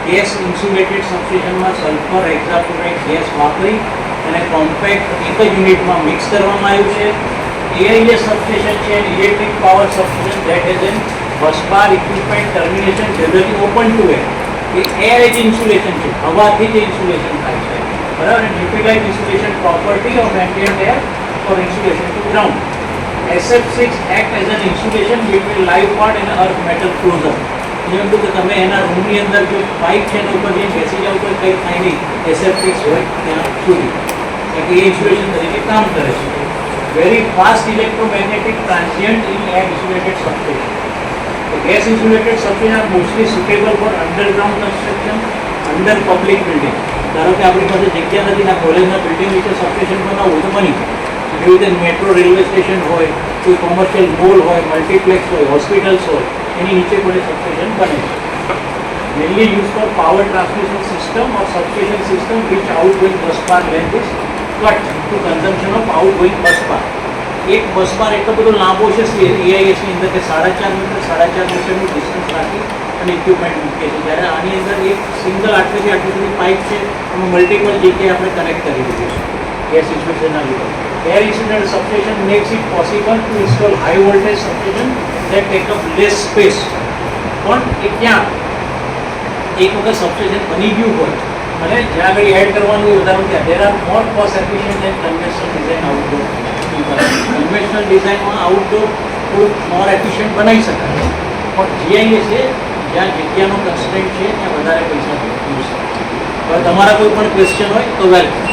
Gas insulated સબસ્ટેશનમાં સલ્ફર હેક્સાફ્લોરાઇડ ગેસ વાપરી અને કોમ્પેક્ટ એક જ યુનિટમાં મિક્સ કરવામાં આવ્યું છે. AIS સબસ્ટેશન છે electric power substation that is an busbar equipment termination generally open to air. એ એર જ ઇન્સ્યુલેશન છે, હવાથી જ ઇન્સ્યુલેશન થાય છે, બરાબર. Difficult insulation property of ambient air for insulation to ground. SF6 act as an insulation between live part and earth metal closer. જેમ કે તમે એના રૂમની અંદર જો પાઇપ છે એના ઉપર જઈને બેસી જાવ તો કંઈ થાય નહીં, SF6 હોય ત્યાં સુધી. કે એ ઇન્સ્યુલેશન તરીકે કામ કરે છે. Very fast electromagnetic transient in air insulated substation. તો gas insulated substation are mostly suitable for underground construction under public building. ધારો કે આપણી પાસે જગ્યા નથી ના કોલેજના બિલ્ડિંગ નીચે સબસ્ટેશન બનાવવું હોય તો બની જાય. એવી રીતે મેટ્રો રેલવે સ્ટેશન હોય, કોઈ કોમર્શિયલ મોલ હોય, મલ્ટીપ્લેક્સ હોય, હોસ્પિટલ્સ હોય, એની નીચે પણ સબસ્ટેશન બને છે. Mainly used for power transmission system or substation system which outgoing bus bar length is cut to consumption of outgoing bus bar. એક બસ બાર એટલો બધો લાંબો છે એઆઈએસની અંદર કે 4.5 મીટરનું ડિસ્ટન્સ રાખી અને ઇક્વિપમેન્ટ મૂકીએ છીએ. જ્યારે આની અંદર એક સિંગલ આટલેથી આટલી સુધી પાઇપ છે એમાં મલ્ટિપલ જગ્યાએ આપણે કનેક્ટ કરી દીધું છે ગેસ ઇન્સ્યુલેશનના લીધે. Air insulated substation makes it possible to install high voltage substation that take up less space. પણ એ ક્યાં એક વખત સબસ્ટેશન બની ગયું હોય અને જ્યાં આગળ એડ કરવાનું હોય વધારે ત્યાં there are more cost efficient and conventional design outdoor. Conventional ડિઝાઇનમાં આઉટડોર થોડુંક મોર એફિશિયન્ટ બનાવી શકાય, પણ જીઆઈએસ છે જ્યાં જગ્યાનો કન્સ્ટ્રેન્ટ છે ત્યાં વધારે પૈસા યુઝ થાય. હવે તમારા કોઈ પણ ક્વેશ્ચન હોય તો વેલકમ.